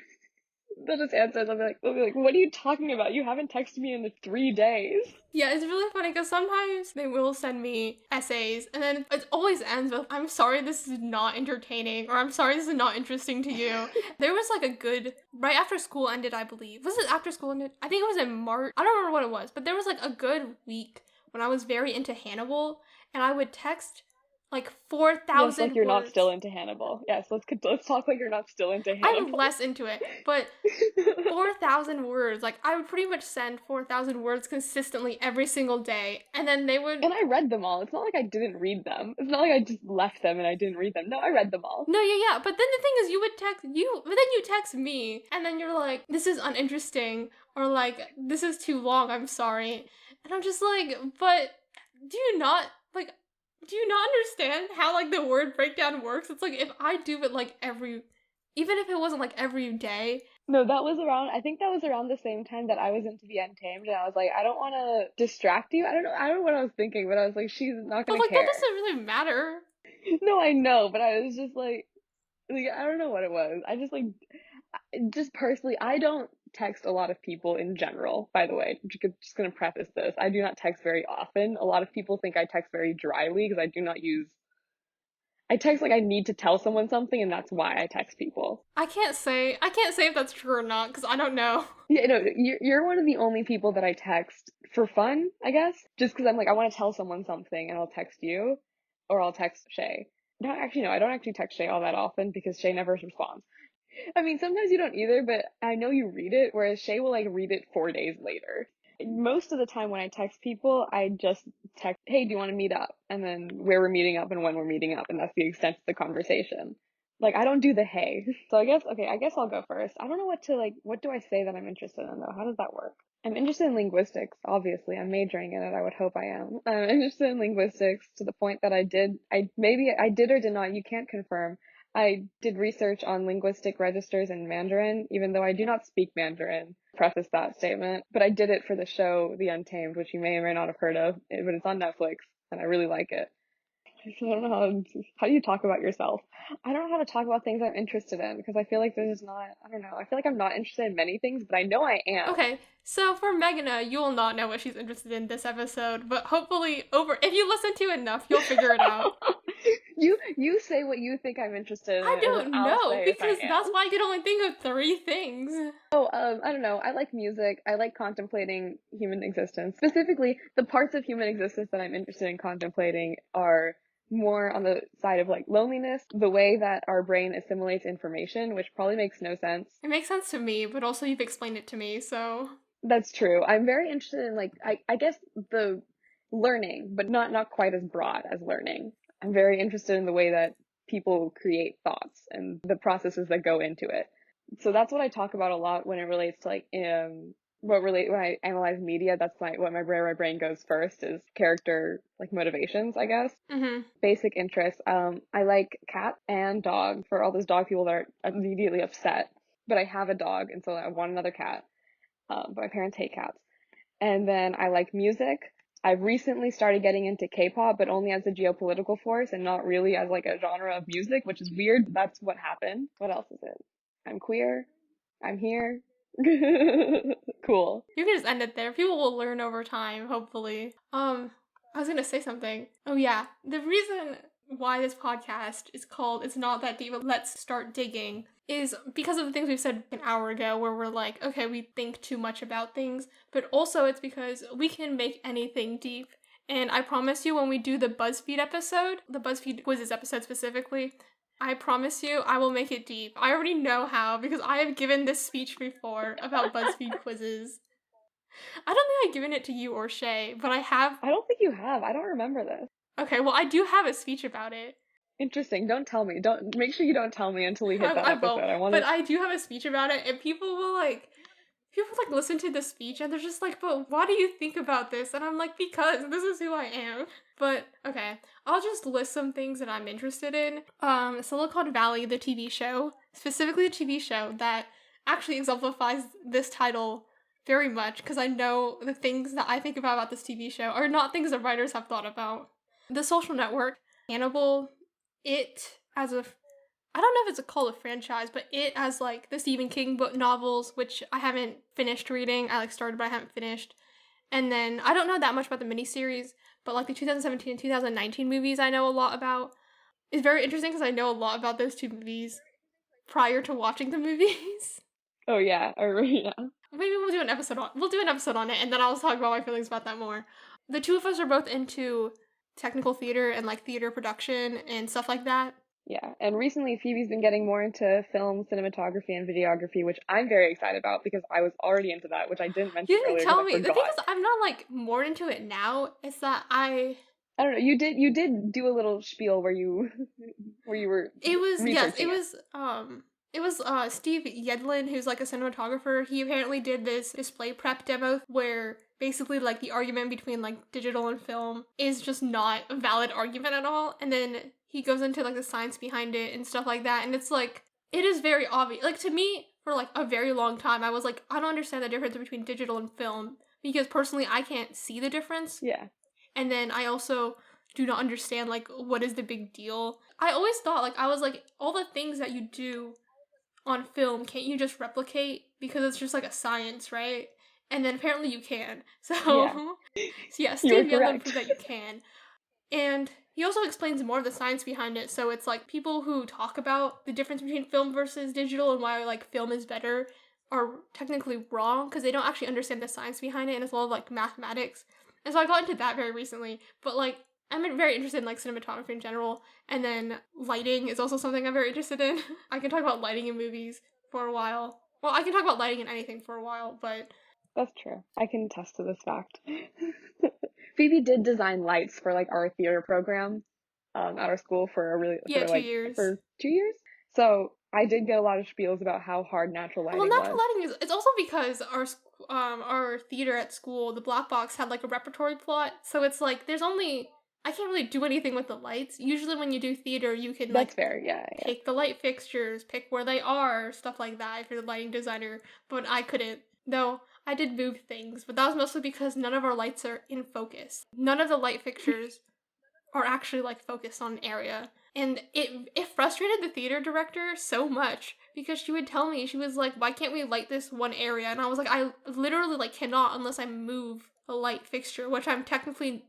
they'll just answer, they'll be like, what are you talking about? You haven't texted me in 3 days. Yeah, it's really funny because sometimes they will send me essays and then it always ends with, I'm sorry this is not entertaining, or I'm sorry this is not interesting to you. There was like a good, right after school ended, I believe. Was it after school ended? I think it was in March. I don't remember what it was, but there was like a good week when I was very into Hannibal and I would text like 4,000 yes, like you're words. not still into Hannibal. Yes, let's talk like you're not still into Hannibal. I'm less into it, but 4,000 words. Like, I would pretty much send 4,000 words consistently every single day, and then they would... And I read them all. It's not like I didn't read them. It's not like I just left them and I didn't read them. No, I read them all. No, yeah, but then the thing is, you would text... but then you text me, and then you're like, this is uninteresting, or like, this is too long, I'm sorry. And I'm just like, but do you not understand how, like, the word breakdown works? It's like, if I do it, like, even if it wasn't, like, every day. No, I think that was around the same time that I was into the Untamed, and I was like, I don't want to distract you. I don't know what I was thinking, but I was like, she's not gonna care. But, like, care. that doesn't really matter. No, I know, but I was just like, I don't know what it was. I just personally, I don't text a lot of people in general, by the way. Just gonna preface this. I do not text very often. A lot of people think I text very dryly because I text like I need to tell someone something, and that's why I text people. I can't say if that's true or not because I don't know. Yeah, no, you're one of the only people that I text for fun, I guess. Just because I'm like, I want to tell someone something and I'll text you or I'll text Shay. No, actually, no, I don't actually text Shay all that often because Shay never responds. I mean, sometimes you don't either, but I know you read it, whereas Shay will like read it 4 days later. Most of the time when I text people, I just text, hey, do you want to meet up? And then where we're meeting up and when we're meeting up, and that's the extent of the conversation. Like, I don't do the hey. So I guess I'll go first. I don't know what do I say that I'm interested in though? How does that work? I'm interested in linguistics, obviously. I'm majoring in it. I would hope I am. I'm interested in linguistics to the point that maybe I did or did not, you can't confirm. I did research on linguistic registers in Mandarin, even though I do not speak Mandarin. Preface that statement. But I did it for the show The Untamed, which you may or may not have heard of, but it's on Netflix, and I really like it. I don't know how do you talk about yourself? I don't know how to talk about things I'm interested in because I feel like there's just not, I don't know. I feel like I'm not interested in many things, but I know I am. Okay, so for Meghana, you will not know what she's interested in this episode, but hopefully if you listen to enough, you'll figure it out. You say what you think I'm interested in, I and then don't I'll know, say if I because am. that's why I can only think of 3 things. Oh, I don't know. I like music. I like contemplating human existence. Specifically, the parts of human existence that I'm interested in contemplating are more on the side of like loneliness, the way that our brain assimilates information, which probably makes no sense. It makes sense to me, but also you've explained it to me, so... That's true. I'm very interested in like I guess the learning, but not quite as broad as learning. I'm very interested in the way that people create thoughts and the processes that go into it. So that's what I talk about a lot when it relates to like when I analyze media. That's what where my brain goes first is character like motivations, I guess. Mm-hmm. Basic interests. I like cat and dog for all those dog people that are immediately upset. But I have a dog, and so I want another cat. But my parents hate cats. And then I like music. I've recently started getting into K-pop, but only as a geopolitical force and not really as like a genre of music, which is weird. That's what happened. What else is it? I'm queer. I'm here. Cool. You can just end it there. People will learn over time, hopefully. I was gonna say something. Oh yeah, the reason why this podcast is called It's Not That Deep, but Let's Start Digging is because of the things we've said an hour ago where we're like, okay, we think too much about things, but also it's because we can make anything deep. And I promise you when we do the BuzzFeed episode, the BuzzFeed quizzes episode specifically, I promise you I will make it deep. I already know how because I have given this speech before about BuzzFeed quizzes. I don't think I've given it to you or Shay, but I have. I don't think you have. I don't remember this. Okay, well, I do have a speech about it. Interesting. Don't tell me. Don't make sure you don't tell me until we hit that I episode. won't, I want but to. I do have a speech about it, and people listen to the speech and they're just like, but why do you think about this? And I'm like, because this is who I am. But okay, I'll just list some things that I'm interested in. Silicon Valley, the TV show, specifically a TV show that actually exemplifies this title very much because I know the things that I think about this TV show are not things that writers have thought about. The Social Network, Hannibal, It as a I don't know if it's called a franchise, but It as like the Stephen King book novels, which I haven't finished reading. I like started, but I haven't finished. And then I don't know that much about the miniseries, but like the 2017 and 2019 movies I know a lot about. It's very interesting because I know a lot about those 2 movies prior to watching the movies. Oh yeah. Or yeah. Maybe we'll do an episode on it, and then I'll talk about my feelings about that more. The 2 of us are both into technical theater and like theater production and stuff like that. Yeah, and recently Phoebe's been getting more into film, cinematography, and videography, which I'm very excited about because I was already into that, which I didn't mention You didn't earlier tell because I me. The thing forgot. is, I'm not like more into it now. It's that I don't know. You did do a little spiel where you were It was researching it was Steve Yedlin, who's like a cinematographer. He apparently did this display prep demo where basically like the argument between like digital and film is just not a valid argument at all. And then he goes into like the science behind it and stuff like that. And it's like it is very obvious. Like to me, for like a very long time, I was like, I don't understand the difference between digital and film because personally I can't see the difference. Yeah. And then I also do not understand like what is the big deal. I always thought like I was like all the things that you do on film can't you just replicate because it's just like a science, right? And then apparently you can. So yeah, Steve Yedlin proved that you can. And he also explains more of the science behind it. So it's like people who talk about the difference between film versus digital and why like film is better are technically wrong because they don't actually understand the science behind it, and it's a lot of like mathematics. And so I got into that very recently. But like I'm very interested in like cinematography in general, and then lighting is also something I'm very interested in. I can talk about lighting in movies for a while. Well, I can talk about lighting in anything for a while, but That's true. I can attest to this fact. Phoebe did design lights for like our theater program at our school for a really yeah, 2 years. for 2 years. So I did get a lot of spiels about how hard natural Well, lighting natural was. lighting is it's also because our theater at school, the black box had like a repertory plot, so it's like there's only I can't really do anything with the lights. Usually when you do theater, you can That's like fair, yeah, yeah. pick the light fixtures, pick where they are, stuff like that if you're the lighting designer, but I couldn't. Though I did move things, but that was mostly because none of our lights are in focus. None of the light fixtures are actually like focused on an area. And it frustrated the theater director so much because she would tell me, she was like, why can't we light this one area? And I was like, I literally like cannot unless I move a light fixture, which I technically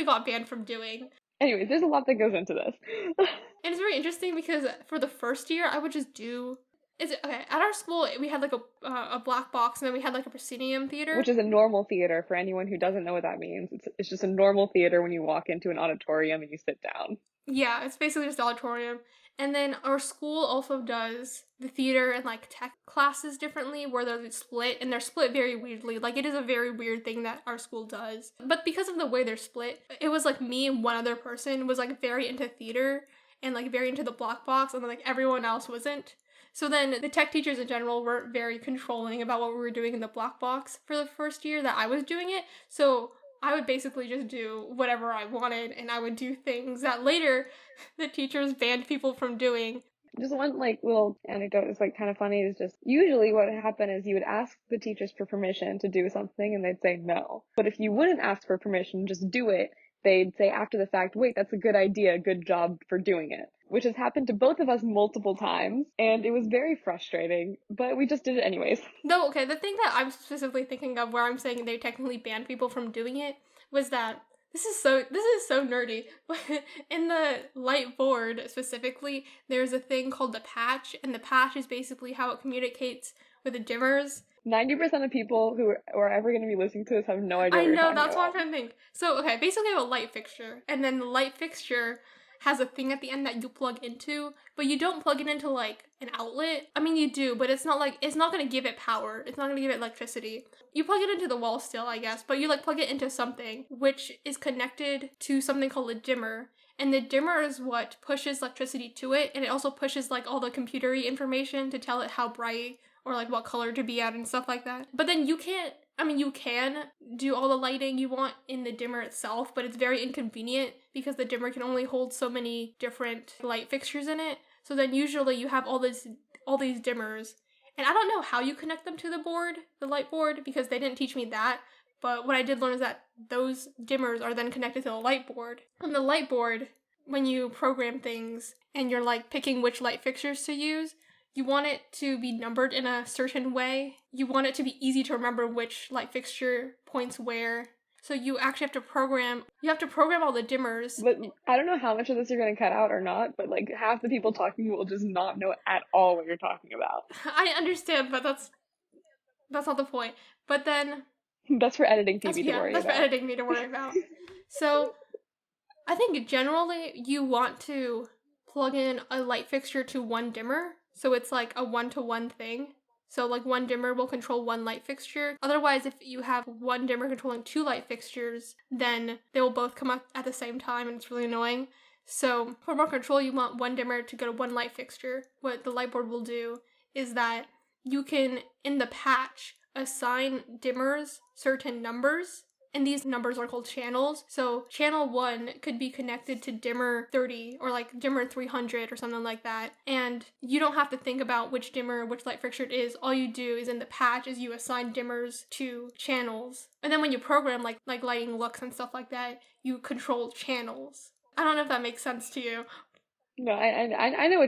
got banned from doing. Anyways, there's a lot that goes into this. And it's very interesting because for the first year I would just do okay, at our school we had like a black box, and then we had like a proscenium theater. Which is a normal theater for anyone who doesn't know what that means. It's just a normal theater when you walk into an auditorium and you sit down. Yeah, it's basically just auditorium. And then our school also does the theater and like tech classes differently, where they're split, and they're split very weirdly. Like it is a very weird thing that our school does. But because of the way they're split, it was like me and one other person was like very into theater and like very into the black box, and then like everyone else wasn't. So then the tech teachers in general weren't very controlling about what we were doing in the black box for the first year that I was doing it. So I would basically just do whatever I wanted, and I would do things that later the teachers banned people from doing. Just one like little anecdote is like kind of funny is just usually what would happen is you would ask the teachers for permission to do something and they'd say no. But if you wouldn't ask for permission, just do it, they'd say after the fact, wait, that's a good idea, good job for doing it. Which has happened to both of us multiple times, and it was very frustrating, but we just did it anyways. No, okay, the thing that I'm specifically thinking of where I'm saying they technically banned people from doing it was that this is so nerdy, but in the light board specifically, there's a thing called the patch, and the patch is basically how it communicates with the dimmers. 90% of people who are ever going to be listening to this have no idea I what you're know, talking that's what I'm about. trying to think. So, okay, basically I have a light fixture, and then the light fixture has a thing at the end that you plug into, but you don't plug it into like an outlet. I mean, you do, but it's not gonna give it power. It's not gonna give it electricity. You plug it into the wall still, I guess, but you like plug it into something which is connected to something called a dimmer. And the dimmer is what pushes electricity to it, and it also pushes like all the computery information to tell it how bright or like what color to be at and stuff like that. But then you can do all the lighting you want in the dimmer itself, but it's very inconvenient because the dimmer can only hold so many different light fixtures in it. So then usually you have all these dimmers. And I don't know how you connect them to the light board, because they didn't teach me that. But what I did learn is that those dimmers are then connected to the light board. On the light board, when you program things and you're like picking which light fixtures to use, you want it to be numbered in a certain way. You want it to be easy to remember which light fixture points where. So you actually have to program all the dimmers. But I don't know how much of this you're going to cut out or not, but like half the people talking will just not know at all what you're talking about. I understand, but that's not the point. But then That's for editing Phoebe to worry that's about. for editing me to worry about. So I think generally you want to plug in a light fixture to one dimmer, so it's like a 1-to-1 thing. So like one dimmer will control one light fixture. Otherwise, if you have one dimmer controlling two light fixtures, then they will both come up at the same time, and it's really annoying. So for more control, you want one dimmer to go to one light fixture. What the light board will do is that you can, in the patch, assign dimmers certain numbers, and these numbers are called channels. So channel 1 could be connected to dimmer 30 or like dimmer 300 or something like that. And you don't have to think about which dimmer, which light fixture it is. All you do is in the patch is you assign dimmers to channels. And then when you program like lighting looks and stuff like that, you control channels. I don't know if that makes sense to you. No, I know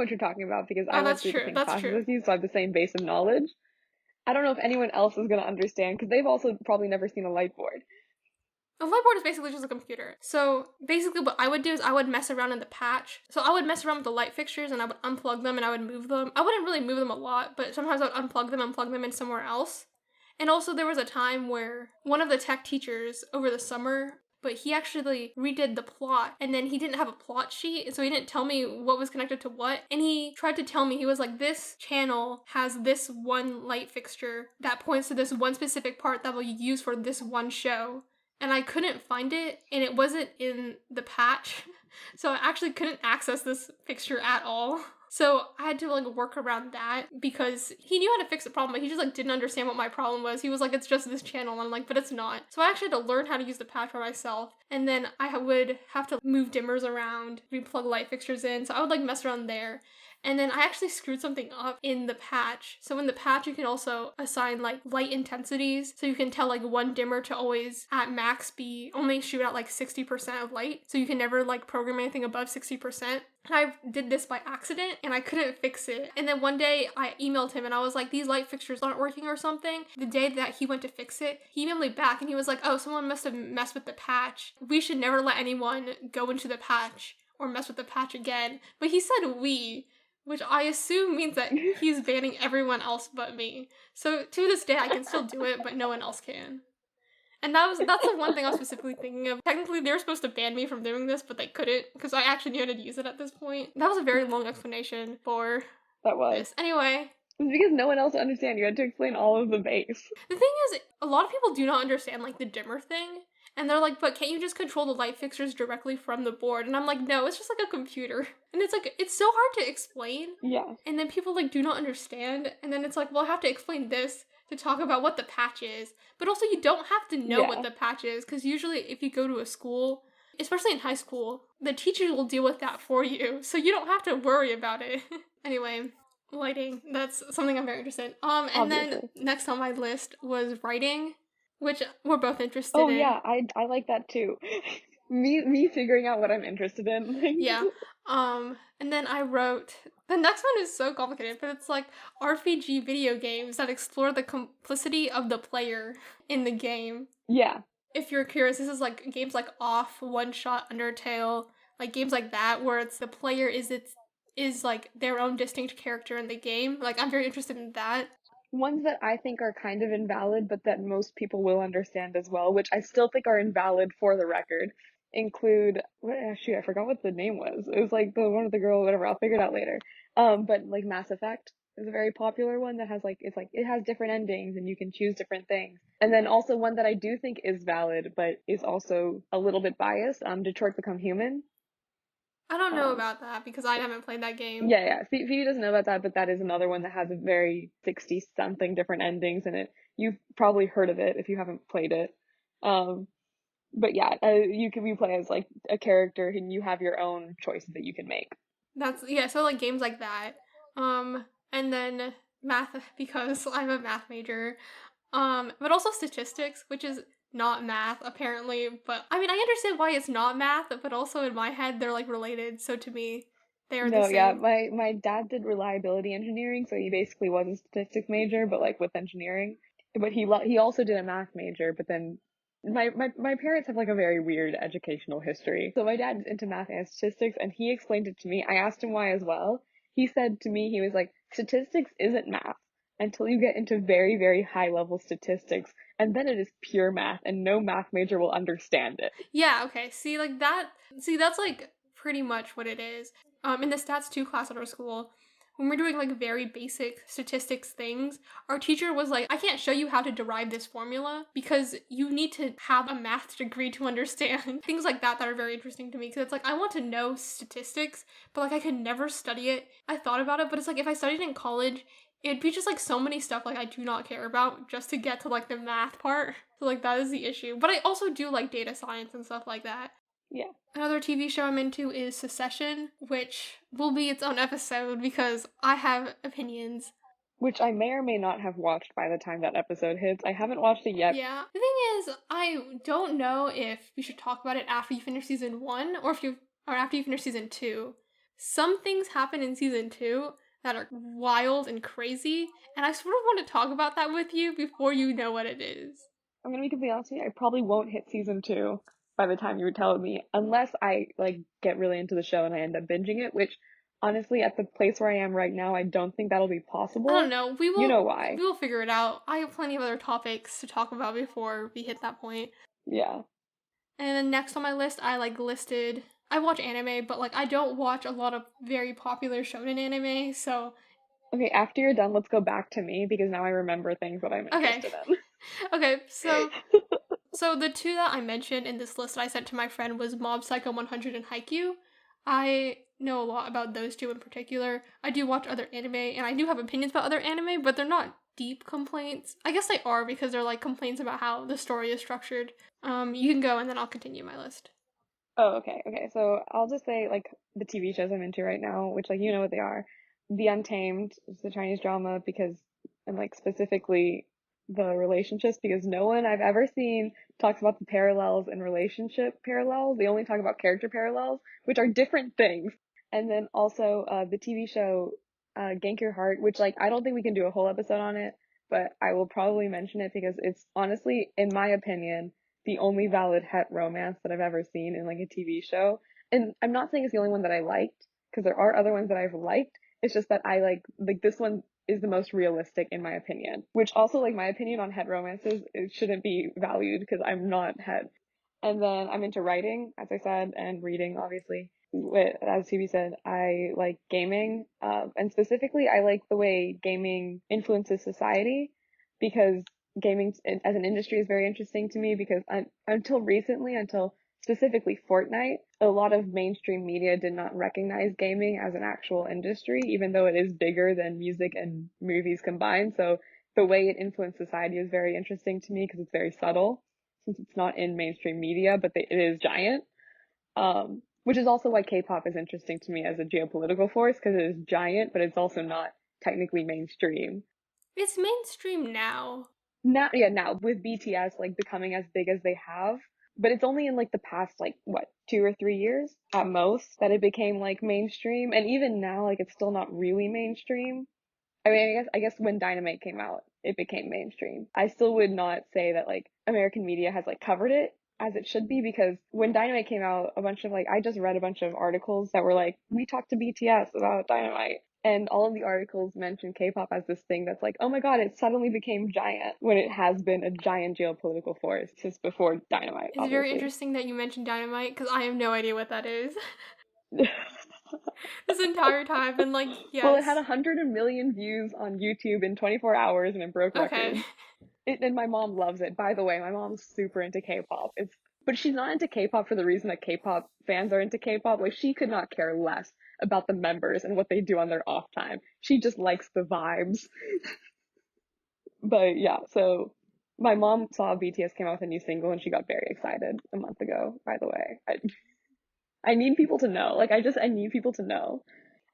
what you're talking about because I went through the same classes as you, so I have the same base of knowledge. I don't know if anyone else is going to understand because they've also probably never seen a light board. A lightboard is basically just a computer. So basically what I would do is I would mess around in the patch. So I would mess around with the light fixtures and I would unplug them and I would move them. I wouldn't really move them a lot, but sometimes I would unplug them and plug them in somewhere else. And also there was a time where one of the tech teachers over the summer, but he actually redid the plot and then he didn't have a plot sheet, so he didn't tell me what was connected to what. And he tried to tell me, he was like, this channel has this one light fixture that points to this one specific part that will be used for this one show. And I couldn't find it, and it wasn't in the patch, so I actually couldn't access this fixture at all. So I had to, like, work around that, because he knew how to fix the problem, but he just, like, didn't understand what my problem was. He was like, it's just this channel, and I'm like, but it's not. So I actually had to learn how to use the patch for myself, and then I would have to move dimmers around, replug light fixtures in, so I would, like, mess around there. And then I actually screwed something up in the patch. So in the patch, you can also assign like light intensities. So you can tell like one dimmer to always at max be only shoot out like 60% of light. So you can never like program anything above 60%. And I did this by accident and I couldn't fix it. And then one day I emailed him and I was like, these light fixtures aren't working or something. The day that he went to fix it, he emailed me back and he was like, oh, someone must have messed with the patch. We should never let anyone go into the patch or mess with the patch again. But he said we, which I assume means that he's banning everyone else but me. So to this day, I can still do it, but no one else can. And that's the one thing I was specifically thinking of. Technically, they were supposed to ban me from doing this, but they couldn't, because I actually knew how to use it at this point. That was a very long explanation for this. Anyway. It's because no one else would understand. You had to explain all of the base. The thing is, a lot of people do not understand, like, the dimmer thing. And they're like, but can't you just control the light fixtures directly from the board? And I'm like, no, it's just like a computer. And it's like, it's so hard to explain. Yeah. And then people like do not understand. And then it's like, well, I have to explain this to talk about what the patch is. But also you don't have to know what the patch is. Because usually if you go to a school, especially in high school, the teachers will deal with that for you. So you don't have to worry about it. Anyway, lighting. That's something I'm very interested in. And Obviously. then next on my list was writing, which we're both interested in. Oh yeah, I like that too. me figuring out what I'm interested in. Yeah. And then I wrote, the next one is so complicated, but it's like RPG video games that explore the complicity of the player in the game. Yeah. If you're curious, this is like games like Off, One Shot, Undertale, like games like that where it's the player is like their own distinct character in the game. Like I'm very interested in that. Ones that I think are kind of invalid, but that most people will understand as well, which I still think are invalid for the record, include, I forgot what the name was. It was like the one with the girl, whatever, I'll figure it out later. But like Mass Effect is a very popular one that has like, it has different endings and you can choose different things. And then also one that I do think is valid, but is also a little bit biased, Detroit Become Human. I don't know about that because I haven't played that game. Yeah. Phoebe doesn't know about that, but that is another one that has a very 60-something different endings in it. You've probably heard of it if you haven't played it. But yeah, you play as like a character and you have your own choices that you can make. So like games like that. And then math, because I'm a math major. But also statistics, which is not math, apparently, but I mean, I understand why it's not math, but also in my head, they're, like, related, so to me, they are the same. Yeah, my dad did reliability engineering, so he basically was a statistics major, but, like, with engineering, but he also did a math major, but then my parents have, like, a very weird educational history, so my dad's into math and statistics, and he explained it to me. I asked him why as well. He said to me, he was like, statistics isn't math until you get into very, very high level statistics, and then it is pure math, and no math major will understand it. Yeah, okay. That's like pretty much what it is. In the Stats 2 class at our school, when we're doing like very basic statistics things, our teacher was like, I can't show you how to derive this formula because you need to have a math degree to understand. Things like that are very interesting to me because it's like, I want to know statistics, but like I could never study it. I thought about it, but it's like if I studied in college, it'd be just like so many stuff like I do not care about just to get to like the math part. So like that is the issue. But I also do like data science and stuff like that. Yeah. Another TV show I'm into is Succession, which will be its own episode because I have opinions. Which I may or may not have watched by the time that episode hits. I haven't watched it yet. Yeah. The thing is, I don't know if we should talk about it after you finish season 1 or after you finish season 2. Some things happen in season 2 that are wild and crazy, and I sort of want to talk about that with you before you know what it is. I'm gonna be completely honest with you, I probably won't hit season 2 by the time you would tell me, unless I like get really into the show and I end up binging it, which honestly, at the place where I am right now, I don't think that'll be I don't possible. know. You know We why? will figure it out. I have plenty of other topics to talk about before we hit that point. Yeah. And then next on my list, I like listed. I watch anime, but like I don't watch a lot of very popular shonen anime. So Okay, after you're done, let's go back to me because now I remember things that I'm okay, interested okay. So in. so the two that I mentioned in this list that I sent to my friend was Mob Psycho 100 and Haikyuu. I know a lot about those two in particular. I do watch other anime, and I do have opinions about other anime, but they're not deep complaints. I guess they are because they're like complaints about how the story is structured. You can go, and then I'll continue my list. Oh, okay, okay. So I'll just say like the TV shows I'm into right now, which like you know what they are. The Untamed is the Chinese drama because and like specifically the relationships because no one I've ever seen talks about the parallels and relationship parallels. They only talk about character parallels, which are different things. And then also the TV show Gank Your Heart, which like I don't think we can do a whole episode on it, but I will probably mention it because it's honestly, in my opinion, the only valid het romance that I've ever seen in like a TV show. And I'm not saying it's the only one that I liked, because there are other ones that I've liked. It's just that I like this one is the most realistic in my opinion. Which also like my opinion on het romances, it shouldn't be valued because I'm not het. And then I'm into writing, as I said, and reading, obviously. As Phoebe said, I like gaming, and specifically, I like the way gaming influences society because gaming as an industry is very interesting to me because until recently, until specifically Fortnite, a lot of mainstream media did not recognize gaming as an actual industry, even though it is bigger than music and movies combined. So the way it influenced society is very interesting to me because it's very subtle since it's not in mainstream media, but it is giant. Which is also why K-pop is interesting to me as a geopolitical force because it is giant, but it's also not technically mainstream. It's mainstream now. Now, yeah, now with BTS like becoming as big as they have, but it's only in like the past like what 2 or 3 years at most that it became like mainstream, and even now like it's still not really mainstream. I mean, I guess when Dynamite came out, it became mainstream. I still would not say that like American media has like covered it as it should be because when Dynamite came out, a bunch of like I just read a bunch of articles that were like, we talked to BTS about Dynamite. And all of the articles mention K-pop as this thing that's like, oh my god, it suddenly became giant when it has been a giant geopolitical force since before Dynamite, It's very obviously. interesting that you mentioned Dynamite because I have no idea what that is this entire time. And like, Well, it had yes, 100 million views on YouTube in 24 hours and it broke okay. records. And my mom loves it. By the way, my mom's super into K-pop. But she's not into K-pop for the reason that K-pop fans are into K-pop. Like she could not care less about the members and what they do on their off time. She just likes the vibes. But yeah, so my mom saw BTS came out with a new single and she got very excited a month ago, by the way. I need people to know. I need people to know.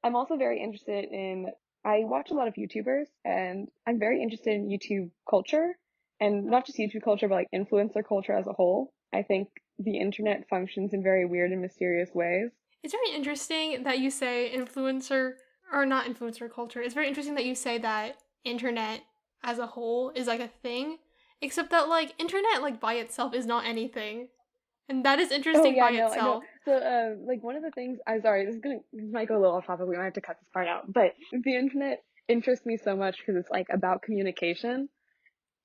I'm also very interested in, I watch a lot of YouTubers and I'm very interested in YouTube culture and not just YouTube culture, but like influencer culture as a whole. I think the internet functions in very weird and mysterious ways. It's very interesting that you say influencer, or not influencer culture. It's very interesting that you say that internet as a whole is like a thing, except that like internet like by itself is not anything. And that is Oh interesting yeah, by no, I know. itself. So, like one of the things, I'm sorry, this might go a little off topic. We might have to cut this part out. But the internet interests me so much because it's like about communication.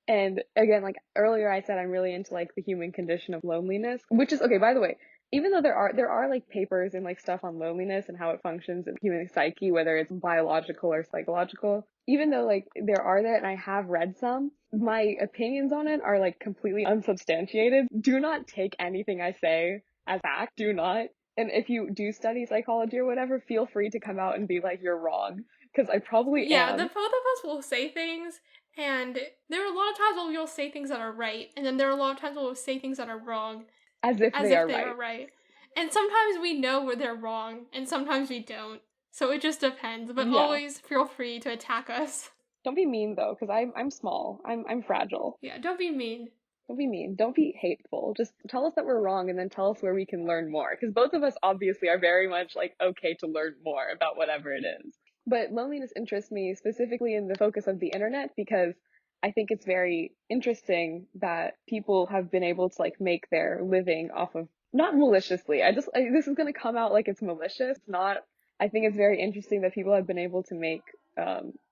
And again, like earlier I said I'm really into like the human condition of loneliness, which is okay, by the way, even though there are like papers and like stuff on loneliness and how it functions in human psyche, whether it's biological or psychological, even though like there are that and I have read some, my opinions on it are like completely unsubstantiated. Do not take anything I say as fact, do not. And if you do study psychology or whatever, feel free to come out and be like, you're wrong. Because I probably Yeah, the am. both of us will say things, and there are a lot of times when we'll say things that are right, and then there are a lot of times when we'll say things that are wrong, As if as they if are they are right. right. And sometimes we know where they're wrong, and sometimes we don't. So it just depends, but Yeah. always feel free to attack us. Don't be mean though, because I'm small. I'm fragile. Yeah, don't be mean. Don't be mean. Don't be hateful. Just tell us that we're wrong and then tell us where we can learn more. Because both of us obviously are very much like okay to learn more about whatever it is. But loneliness interests me specifically in the focus of the internet because I think it's very interesting that people have been able to like make their living off of, not maliciously. This is going to come out like it's malicious. It's not. I think it's very interesting that people have been able to make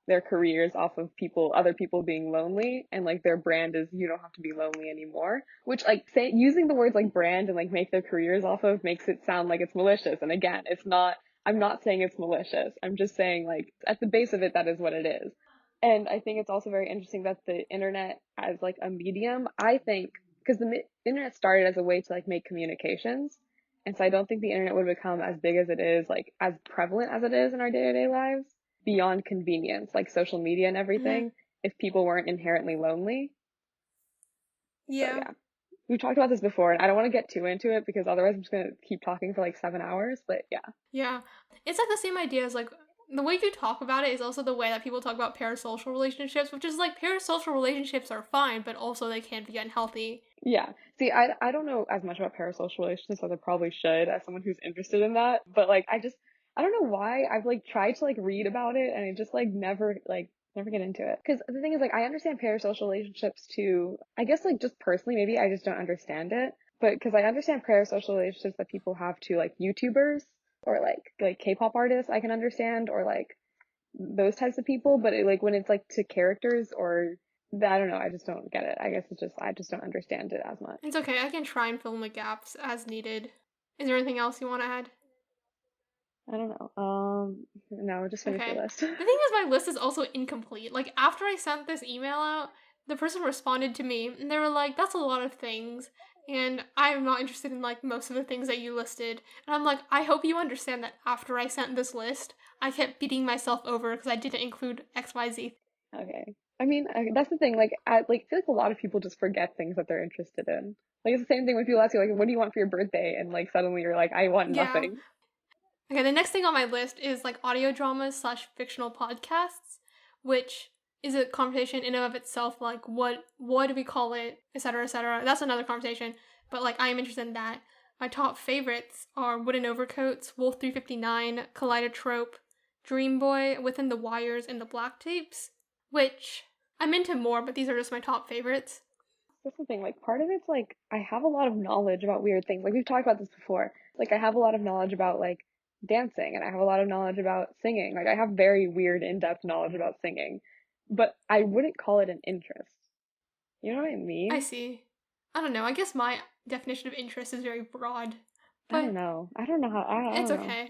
their careers off of other people being lonely, and like their brand is you don't have to be lonely anymore. Which like using the words like brand and like make their careers off of makes it sound like it's malicious. And again, it's not. I'm not saying it's malicious. I'm just saying like at the base of it, that is what it is. And I think it's also very interesting that the internet as like a medium, I think, because the internet started as a way to like make communications. And so I don't think the internet would become as big as it is, like as prevalent as it is in our day-to-day lives beyond convenience, like social media and Hmm. everything, if people weren't inherently lonely. So Yeah. yeah, we've talked about this before and I don't want to get too into it because otherwise I'm just going to keep talking for like 7 hours, but yeah. Yeah. It's like the same idea as like the way you talk about it is also the way that people talk about parasocial relationships, which is like parasocial relationships are fine, but also they can be unhealthy. Yeah. See, I don't know as much about parasocial relationships as I probably should as someone who's interested in that, but like I don't know why I've like tried to like read about it and I just never get into it. Because the thing is like I understand parasocial relationships too. I guess like just personally maybe I just don't understand it. But because I understand parasocial relationships that people have to like YouTubers or like K-pop artists I can understand or like those types of people, but like when it's like to characters or I don't know, I just don't get it. I guess it's just I just don't understand it as much. It's okay, I can try and fill in the gaps as needed. Is there anything else you want to add? I don't know. No, just finish your Okay. list. The thing is, my list is also incomplete. Like, after I sent this email out, the person responded to me, and they were like, that's a lot of things, and I'm not interested in, like, most of the things that you listed. And I'm like, I hope you understand that after I sent this list, I kept beating myself over because I didn't include XYZ. Okay. I mean, that's the thing. I feel like a lot of people just forget things that they're interested in. Like it's the same thing when people ask you like, "What do you want for your birthday?" And like suddenly you're like, "I want Yeah. nothing." Okay, the next thing on my list is, like, audio dramas slash fictional podcasts, which is a conversation in and of itself, like, what do we call it, etc., etc. That's another conversation, but, like, I am interested in that. My top favorites are Wooden Overcoats, Wolf 359, Kaleidotrope, Dream Boy, Within the Wires, and The Black Tapes, which I'm into more, but these are just my top favorites. That's the thing. Like part of it's like I have a lot of knowledge about weird things. Like we've talked about this before. Like I have a lot of knowledge about like dancing and I have a lot of knowledge about singing. Like I have very weird in-depth knowledge about singing, but I wouldn't call it an interest. You know what I I mean? see. I don't know, I guess my definition of interest is very broad, I don't but know. I don't know how. I it's don't know. okay.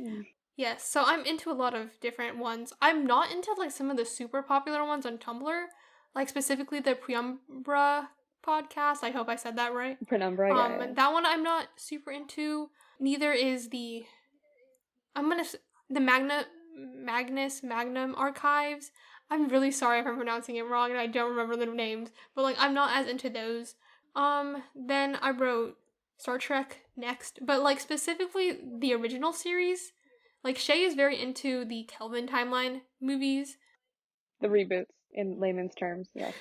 Yes, so I'm into a lot of different ones. I'm not into like some of the super popular ones on Tumblr, like specifically the Priumbra podcast. I hope I said that right. Penumbra, yeah, yeah. That one I'm not super into. Neither is the I'm gonna the Magnus Magnum archives. I'm really sorry if I'm pronouncing it wrong and I don't remember the names, but like I'm not as into those. Then I wrote Star Trek Next, but like specifically the original series. Like Shay is very into the Kelvin timeline movies The reboots in layman's terms, yes.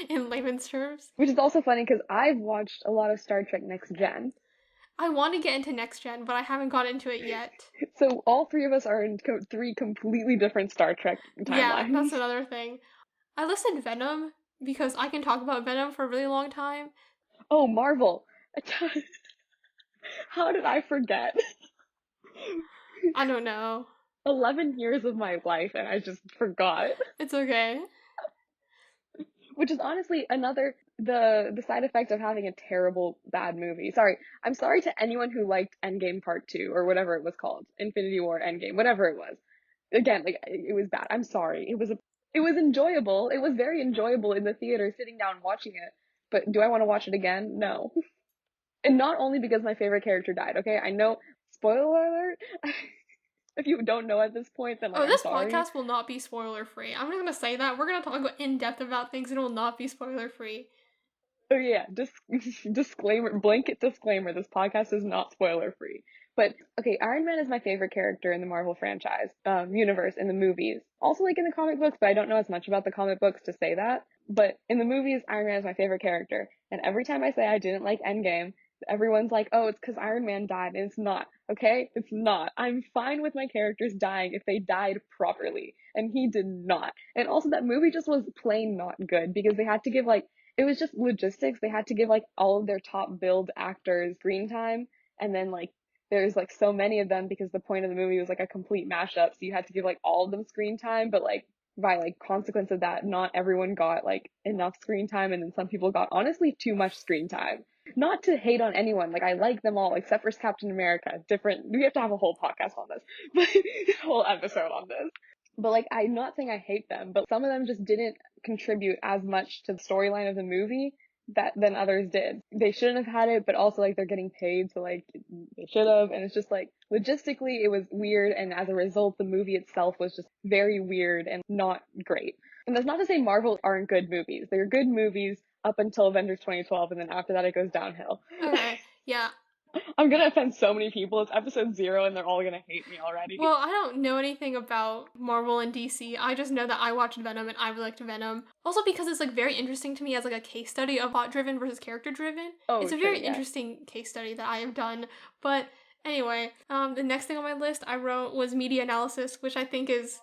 in layman's terms. Which is also funny because I've watched a lot of Star Trek Next Gen. I want to get into Next Gen, but I haven't got into it yet. So all three of us are in three completely different Star Trek Yeah, timelines. that's another thing. I listed Venom because I can talk about Venom for a really long time. Oh, Marvel. How did I forget? I don't know. 11 years of my life and I just forgot. It's okay. Which is honestly another the side effect of having a terrible bad movie. Sorry. I'm sorry to anyone who liked Endgame Part 2 or whatever it was called. Infinity War Endgame, whatever it was. Again, like it was bad. I'm sorry. It was enjoyable. It was very enjoyable in the theater sitting down watching it. But do I want to watch it again? No. And not only because my favorite character died, okay? I know, spoiler alert. If you don't know at this point, then like Oh, I'm this sorry. podcast will not be spoiler free. I'm just gonna say that. We're gonna talk in depth about things and it will not be spoiler free. Oh yeah, disclaimer, blanket disclaimer, this podcast is not spoiler free. But okay, Iron Man is my favorite character in the Marvel franchise, universe, in the movies. Also like in the comic books, but I don't know as much about the comic books to say that. But in the movies, Iron Man is my favorite character. And every time I say I didn't like Endgame, everyone's like, oh, it's because Iron Man died, and it's not, okay? It's not. I'm fine with my characters dying if they died properly, and he did not. And also, that movie just was plain not good because they had to give, like, it was just logistics. They had to give, like, all of their top billed actors screen time, and then, like, there's, like, so many of them because the point of the movie was, like, a complete mashup, so you had to give, like, all of them screen time, but, like, by like consequence of that, not everyone got like enough screen time, and then some people got honestly too much screen time. Not to hate on anyone, like I like them all except for Captain America. Different. We have to have a whole podcast on this, but a whole episode on this. But like, I'm not saying I hate them, but some of them just didn't contribute as much to the storyline of the movie that than others did. They shouldn't have had it, but also like they're getting paid, so like they should have. And it's just like logistically it was weird, and as a result the movie itself was just very weird and not great. And that's not to say Marvel aren't good movies. They're good movies up until Avengers 2012, and then after that it goes downhill. Okay, yeah. I'm gonna offend so many people. It's episode 0 and they're all gonna hate me already. Well, I don't know anything about Marvel and DC. I just know that I watched Venom and I liked Venom. Also because it's like very interesting to me as like a case study of plot driven versus character driven. Oh, it's a true, very yeah. interesting case study that I have done. But anyway, the next thing on my list I wrote was media analysis, which I think is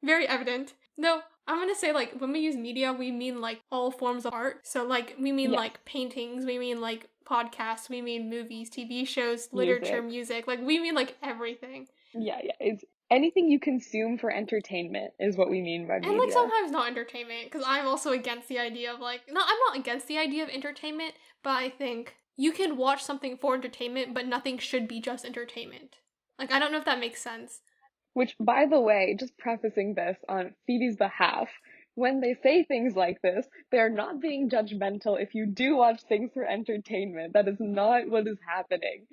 very evident. No, I'm gonna say like when we use media, we mean like all forms of art. So like we mean Yes. like paintings, we mean like podcasts, we mean movies, TV shows, literature, music. Like we mean like everything. Yeah. It's anything you consume for entertainment is what we mean by media. And like sometimes not entertainment, because I'm also against the idea of like, no, I'm not against the idea of entertainment, but I think you can watch something for entertainment, but nothing should be just entertainment. Like, I don't know if that makes sense. Which, by the way, just prefacing this on Phoebe's behalf, when they say things like this, they're not being judgmental if you do watch things for entertainment. That is not what is happening.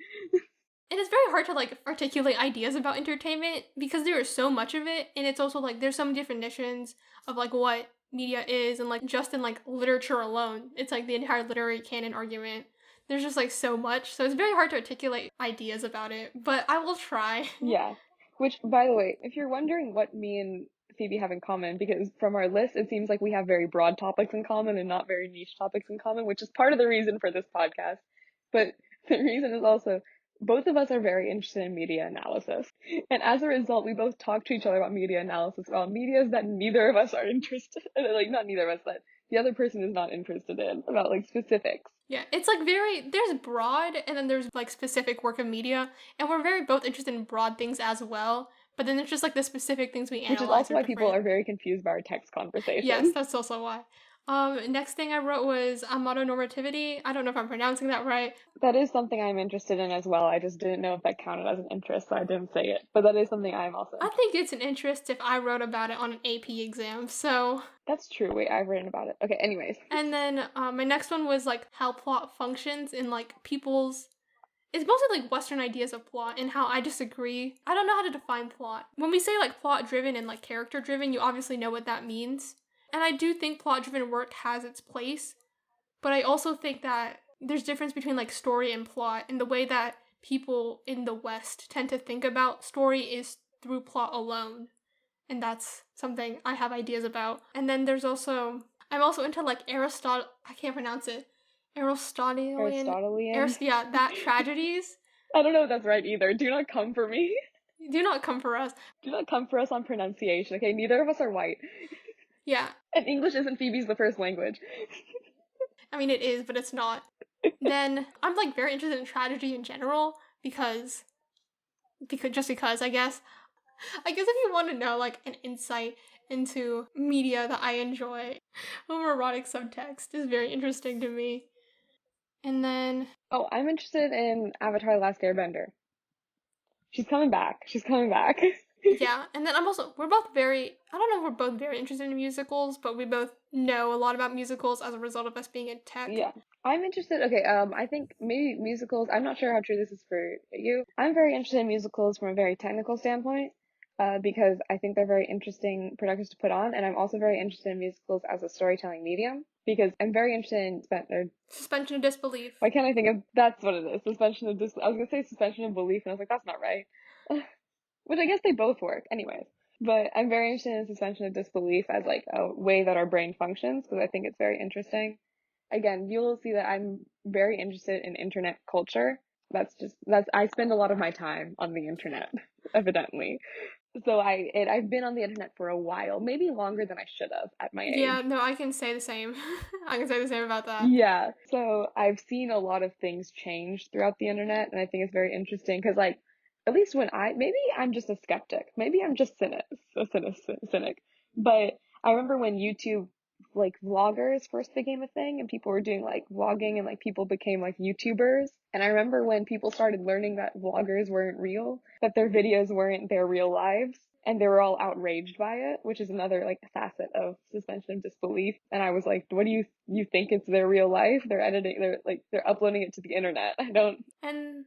And it's very hard to like articulate ideas about entertainment because there is so much of it, and it's also like there's some definitions of like what media is, and like just in like literature alone, it's like the entire literary canon argument. There's just like so much, so it's very hard to articulate ideas about it, but I will try. Yeah. Which, by the way, if you're wondering what me and Phoebe have in common, because from our list, it seems like we have very broad topics in common and not very niche topics in common, which is part of the reason for this podcast. But the reason is also both of us are very interested in media analysis. And as a result, we both talk to each other about media analysis, about medias that neither of us are interested in. Like, not neither of us, but the other person is not interested in, about like specifics. Yeah, it's like there's broad and then there's like specific work of media, and we're very both interested in broad things as well, but then there's just like the specific things we analyze. Which is also why people different. are very confused by our text conversations. Yes, that's also why. Next thing I wrote was amatonormativity. I don't know if I'm pronouncing that right. That is something I'm interested in as well. I just didn't know if that counted as an interest, so I didn't say it. But that is something I'm also I think it's an interest if I wrote about it on an AP exam, so... That's true. Wait, I've written about it. Okay, anyways. And then my next one was like how plot functions in like people's... It's mostly like Western ideas of plot and how I disagree. I don't know how to define plot. When we say like plot driven and like character driven, you obviously know what that means. And I do think plot driven work has its place, but I also think that there's difference between like story and plot, and the way that people in the West tend to think about story is through plot alone. And that's something I have ideas about. And then there's also, I'm also into like Aristotle, I can't pronounce it. Aristotelian? Yeah, that tragedies. I don't know if that's right either. Do not come for me. Do not come for us. Do not come for us on pronunciation, okay? Neither of us are white. Yeah. And English isn't Phoebe's the first language. I mean, it is, but it's not. Then I'm like very interested in tragedy in general because I guess. I guess if you want to know like an insight into media that I enjoy, homoerotic subtext is very interesting to me. And then... Oh, I'm interested in Avatar: The Last Airbender. She's coming back. Yeah, and then we're both very, I don't know if we're both very interested in musicals, but we both know a lot about musicals as a result of us being in tech. Yeah. I'm interested, okay, I think maybe musicals, I'm not sure how true this is for you. I'm very interested in musicals from a very technical standpoint, because I think they're very interesting productions to put on, and I'm also very interested in musicals as a storytelling medium, because I'm very interested in suspension of disbelief. Why can't I think of, that's what it is, suspension of disbelief. I was gonna say suspension of belief, and I was like, that's not right. Which I guess they both work, anyways. But I'm very interested in suspension of disbelief as like a way that our brain functions, because I think it's very interesting. again, you'll see that I'm very interested in internet culture. I spend a lot of my time on the internet, evidently. So I've been on the internet for a while, maybe longer than I should have at my Yeah, age. no, I can say the same. I can say the same about that. Yeah. So I've seen a lot of things change throughout the internet, and I think it's very interesting because, like, at least maybe I'm just a skeptic, maybe I'm just cynic. But I remember when YouTube, like, vloggers first became a thing, and people were doing like vlogging, and like people became like YouTubers. And I remember when people started learning that vloggers weren't real, that their videos weren't their real lives, and they were all outraged by it, which is another like facet of suspension of disbelief. And I was like, what do you think it's their real life? They're uploading it to the internet. I don't. And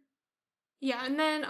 yeah, and then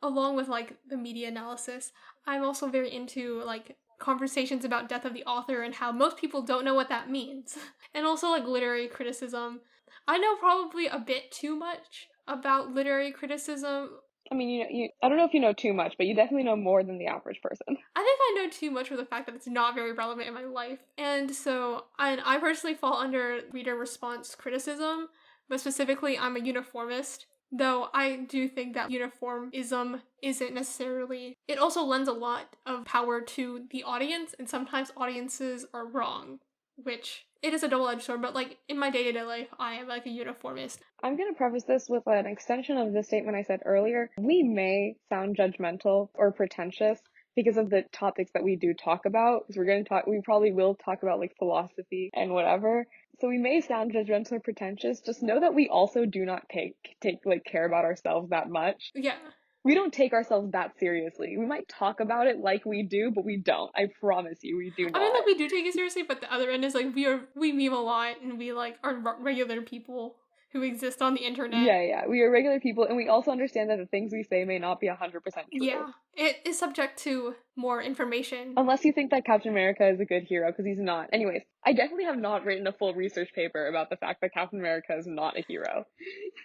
along with like the media analysis, I'm also very into like conversations about death of the author and how most people don't know what that means. And also like literary criticism. I know probably a bit too much about literary criticism. I mean, I don't know if you know too much, but you definitely know more than the average person. I think I know too much for the fact that it's not very relevant in my life. And so I personally fall under reader response criticism, but specifically I'm a uniformist. Though I do think that uniformism isn't necessarily, it also lends a lot of power to the audience, and sometimes audiences are wrong, which it is a double-edged sword, but like in my day-to-day life, I am like a uniformist. I'm going to preface this with an extension of the statement I said earlier. We may sound judgmental or pretentious because of the topics that we do talk about. Because we probably will talk about like philosophy and whatever. So we may sound judgmental or pretentious. Just know that we also do not care about ourselves that much. Yeah. We don't take ourselves that seriously. We might talk about it like we do, but we don't. I promise you, we do I mean, not. like, we do take it seriously, but the other end is like we meme a lot, and we like are regular people who exist on the internet. Yeah. We are regular people, and we also understand that the things we say may not be 100% true. Yeah, it is subject to more information. Unless you think that Captain America is a good hero, because he's not. Anyways, I definitely have not written a full research paper about the fact that Captain America is not a hero.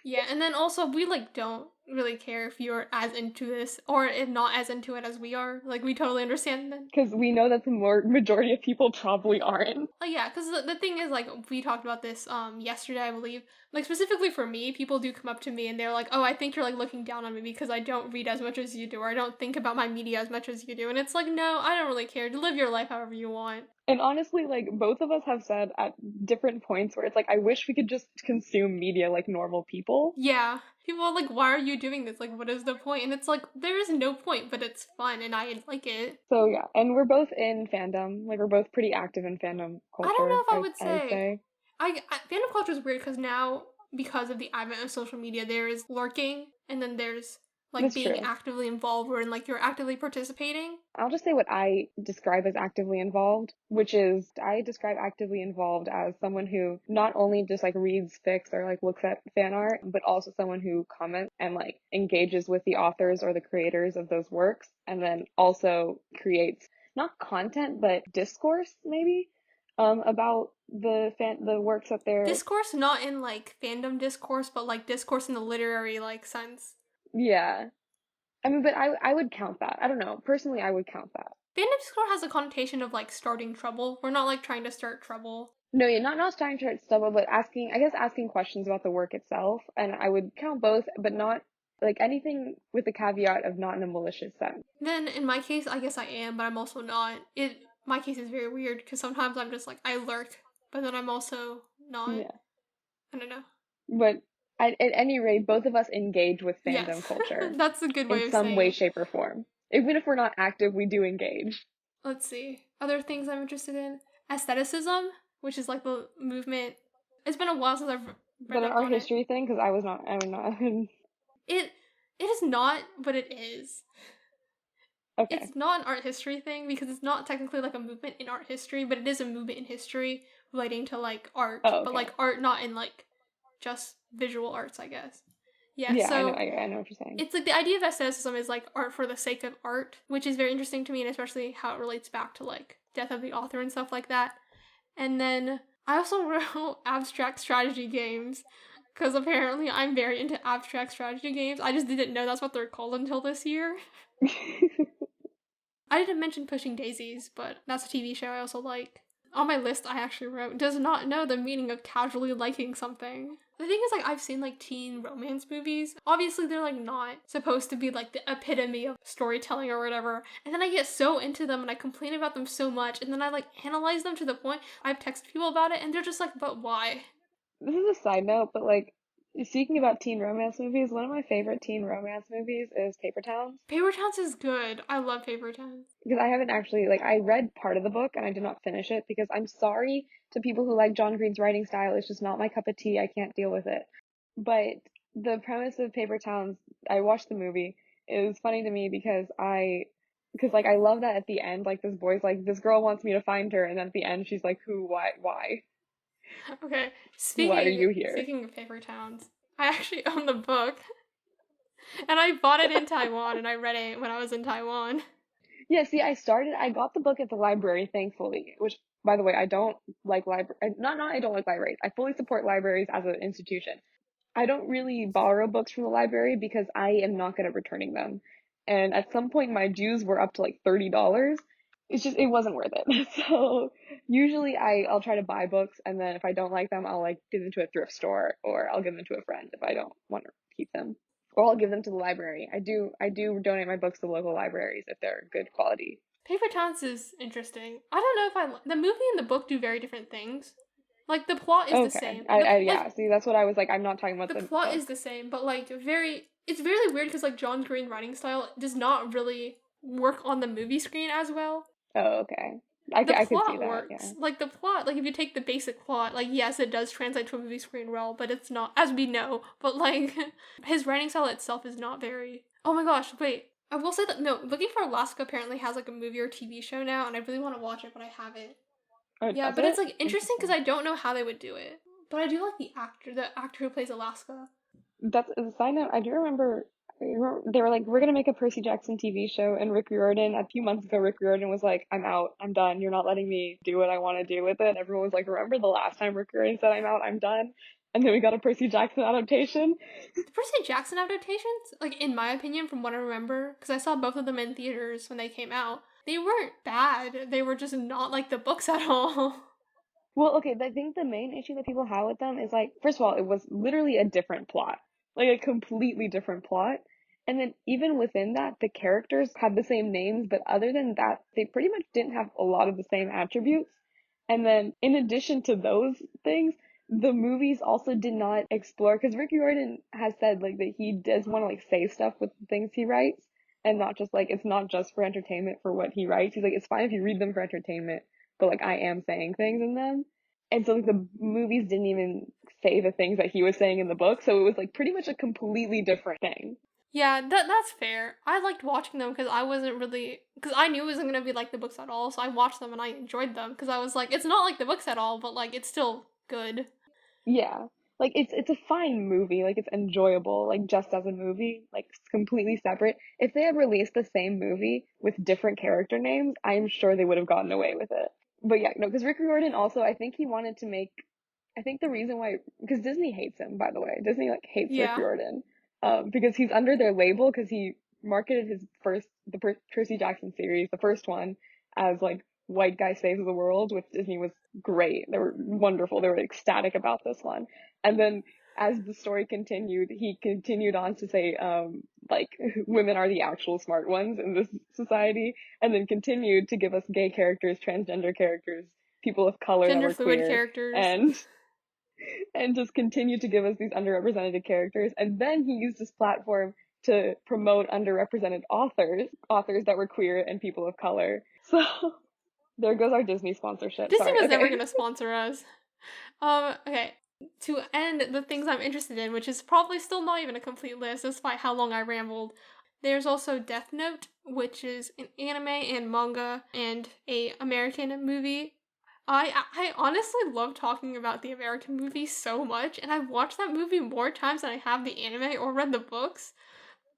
Yeah, and then also we like don't really care if you're as into this or if not as into it as we are. Like we totally understand that. Because we know that the majority of people probably aren't. Yeah, because the thing is, like, we talked about this yesterday, I believe. Like, specifically for me, people do come up to me and they're like, oh, I think you're, like, looking down on me because I don't read as much as you do, or I don't think about my media as much as you do. And it's like, no, I don't really care. Live your life however you want. And honestly, like, both of us have said at different points where it's like, I wish we could just consume media like normal people. Yeah. People are like, why are you doing this? Like, what is the point? And it's like, there is no point, but it's fun and I like it. So yeah, and we're both in fandom. Like, we're both pretty active in fandom culture. I don't know if I would I'd say. say. Fandom culture is weird because now, because of the advent of social media, there is lurking, and then there's like That's being true. actively involved, where like you're actively participating. I'll just say what I describe as actively involved, which is I describe actively involved as someone who not only just like reads fics or like looks at fan art, but also someone who comments and like engages with the authors or the creators of those works, and then also creates not content but discourse maybe about the works that they're. Discourse, not in like fandom discourse, but like discourse in the literary like sense. Yeah. I mean, but I would count that. I don't know. Personally, I would count that. Fandom discourse has a connotation of like starting trouble. We're not like trying to start trouble. No, yeah, not trying to start but asking questions about the work itself, and I would count both, but not like anything with the caveat of not in a malicious sense. Then in my case, I guess I am, but I'm also not. My case is very weird because sometimes I'm just like I lurk, but then I'm also not. Yeah. I don't know. But at any rate, both of us engage with fandom culture That's a good way in of some saying way, it. shape, or form. Even if we're not active, we do engage. Let's see. Other things I'm interested in. Aestheticism, which is like the movement. It's been a while since I've read But an up art on it. history thing, because I was not. It is not, but it is. Okay. It's not an art history thing because it's not technically like a movement in art history, but it is a movement in history relating to like art, Oh, okay. but like art not in like just visual arts, I guess. Yeah, so I know what you're saying. it's like the idea of aestheticism is like art for the sake of art, which is very interesting to me, and especially how it relates back to like death of the author and stuff like that. And then I also wrote abstract strategy games because apparently I'm very into abstract strategy games. I just didn't know that's what they're called until this year. I didn't mention Pushing Daisies, but that's a TV show I also like. On my list I actually wrote, does not know the meaning of casually liking something. The thing is, like, I've seen, like, teen romance movies. Obviously, they're, like, not supposed to be, like, the epitome of storytelling or whatever. And then I get so into them and I complain about them so much. And then I, like, analyze them to the point I've texted people about it and they're just like, but why? This is a side note, but like speaking about teen romance movies, one of my favorite teen romance movies is Paper Towns. Paper Towns is good. I love Paper Towns. Because I haven't actually, like, I read part of the book and I did not finish it because I'm sorry to people who like John Green's writing style. It's just not my cup of tea. I can't deal with it. But the premise of Paper Towns, I watched the movie. It was funny to me because like I love that at the end, like this boy's like, this girl wants me to find her, and then at the end she's like, who, why? Okay, Why are you here? speaking of Paper Towns, I actually own the book. And I bought it in Taiwan and I read it when I was in Taiwan. Yeah, see, I got the book at the library, thankfully, which, by the way, I don't like not I don't like libraries. I fully support libraries as an institution. I don't really borrow books from the library because I am not good at returning them. And at some point, my dues were up to like $30. It wasn't worth it. So usually I'll try to buy books, and then if I don't like them, I'll like give them to a thrift store, or I'll give them to a friend if I don't want to keep them. Or I'll give them to the library. I do donate my books to local libraries if they're good quality. Paper Towns is interesting. I don't know if the movie and the book do very different things. Like, the plot is the Okay. same. Yeah, see, that's what I was like, I'm not talking about The the plot book. is the same, but like it's really weird because like John Green writing style does not really work on the movie screen as well. Oh, okay. The I could see plot that, works. yeah. Like, the plot, like, if you take the basic plot, like, yes, it does translate to a movie screen well, but it's not, as we know. But like, his writing style itself is not very. Oh my gosh, wait. I will say that, no, Looking for Alaska apparently has like a movie or TV show now, and I really want to watch it, but I haven't. Oh, Yeah, does but it? it's like interesting because I don't know how they would do it. But I do like the actor who plays Alaska. That's as a side note. I do remember they were like, we're gonna make a Percy Jackson TV show, and Rick Riordan, a few months ago, Rick Riordan was like, I'm out, I'm done. You're not letting me do what I want to do with it. And everyone was like, remember the last time Rick Riordan said I'm out, I'm done? And then we got a Percy Jackson adaptation. The Percy Jackson adaptations, like, in my opinion, from what I remember, because I saw both of them in theaters when they came out, they weren't bad. They were just not like the books at all. Well, okay, I think the main issue that people have with them is like, first of all, it was literally a different plot, like a completely different plot. And then even within that, the characters had the same names, but other than that, they pretty much didn't have a lot of the same attributes. And then in addition to those things, the movies also did not explore, because Rick Riordan has said like that he does want to like say stuff with the things he writes, and not just like, it's not just for entertainment for what he writes. He's like, it's fine if you read them for entertainment, but like I am saying things in them. And so like the movies didn't even say the things that he was saying in the book, so it was like pretty much a completely different thing. Yeah, that's fair. I liked watching them because I wasn't really, because I knew it wasn't gonna be like the books at all, so I watched them and I enjoyed them because I was like, it's not like the books at all, but like it's still good. Yeah. Like it's a fine movie, like it's enjoyable, like just as a movie, like it's completely separate. If they had released the same movie with different character names, I'm sure they would have gotten away with it. But yeah, no, because Rick Riordan also, I think he wanted to make, I think the reason why, because Disney hates him, by the way. Disney like hates Rick Yeah, Riordan, because he's under their label, because he marketed the Percy Jackson series, the first one, as like white guy saves the world, which Disney was great. They were wonderful. They were ecstatic about this one. And then as the story continued, he continued on to say, like, women are the actual smart ones in this society, and then continued to give us gay characters, transgender characters, people of color that gender were fluid queer, characters. and just continued to give us these underrepresented characters. And then he used his platform to promote underrepresented authors that were queer and people of color. So there goes our Disney sponsorship. Disney Sorry, was never okay. gonna sponsor us. Okay. To end the things I'm interested in, which is probably still not even a complete list, despite how long I rambled. There's also Death Note, which is an anime and manga and a American movie. I honestly love talking about the American movie so much, and I've watched that movie more times than I have the anime or read the books,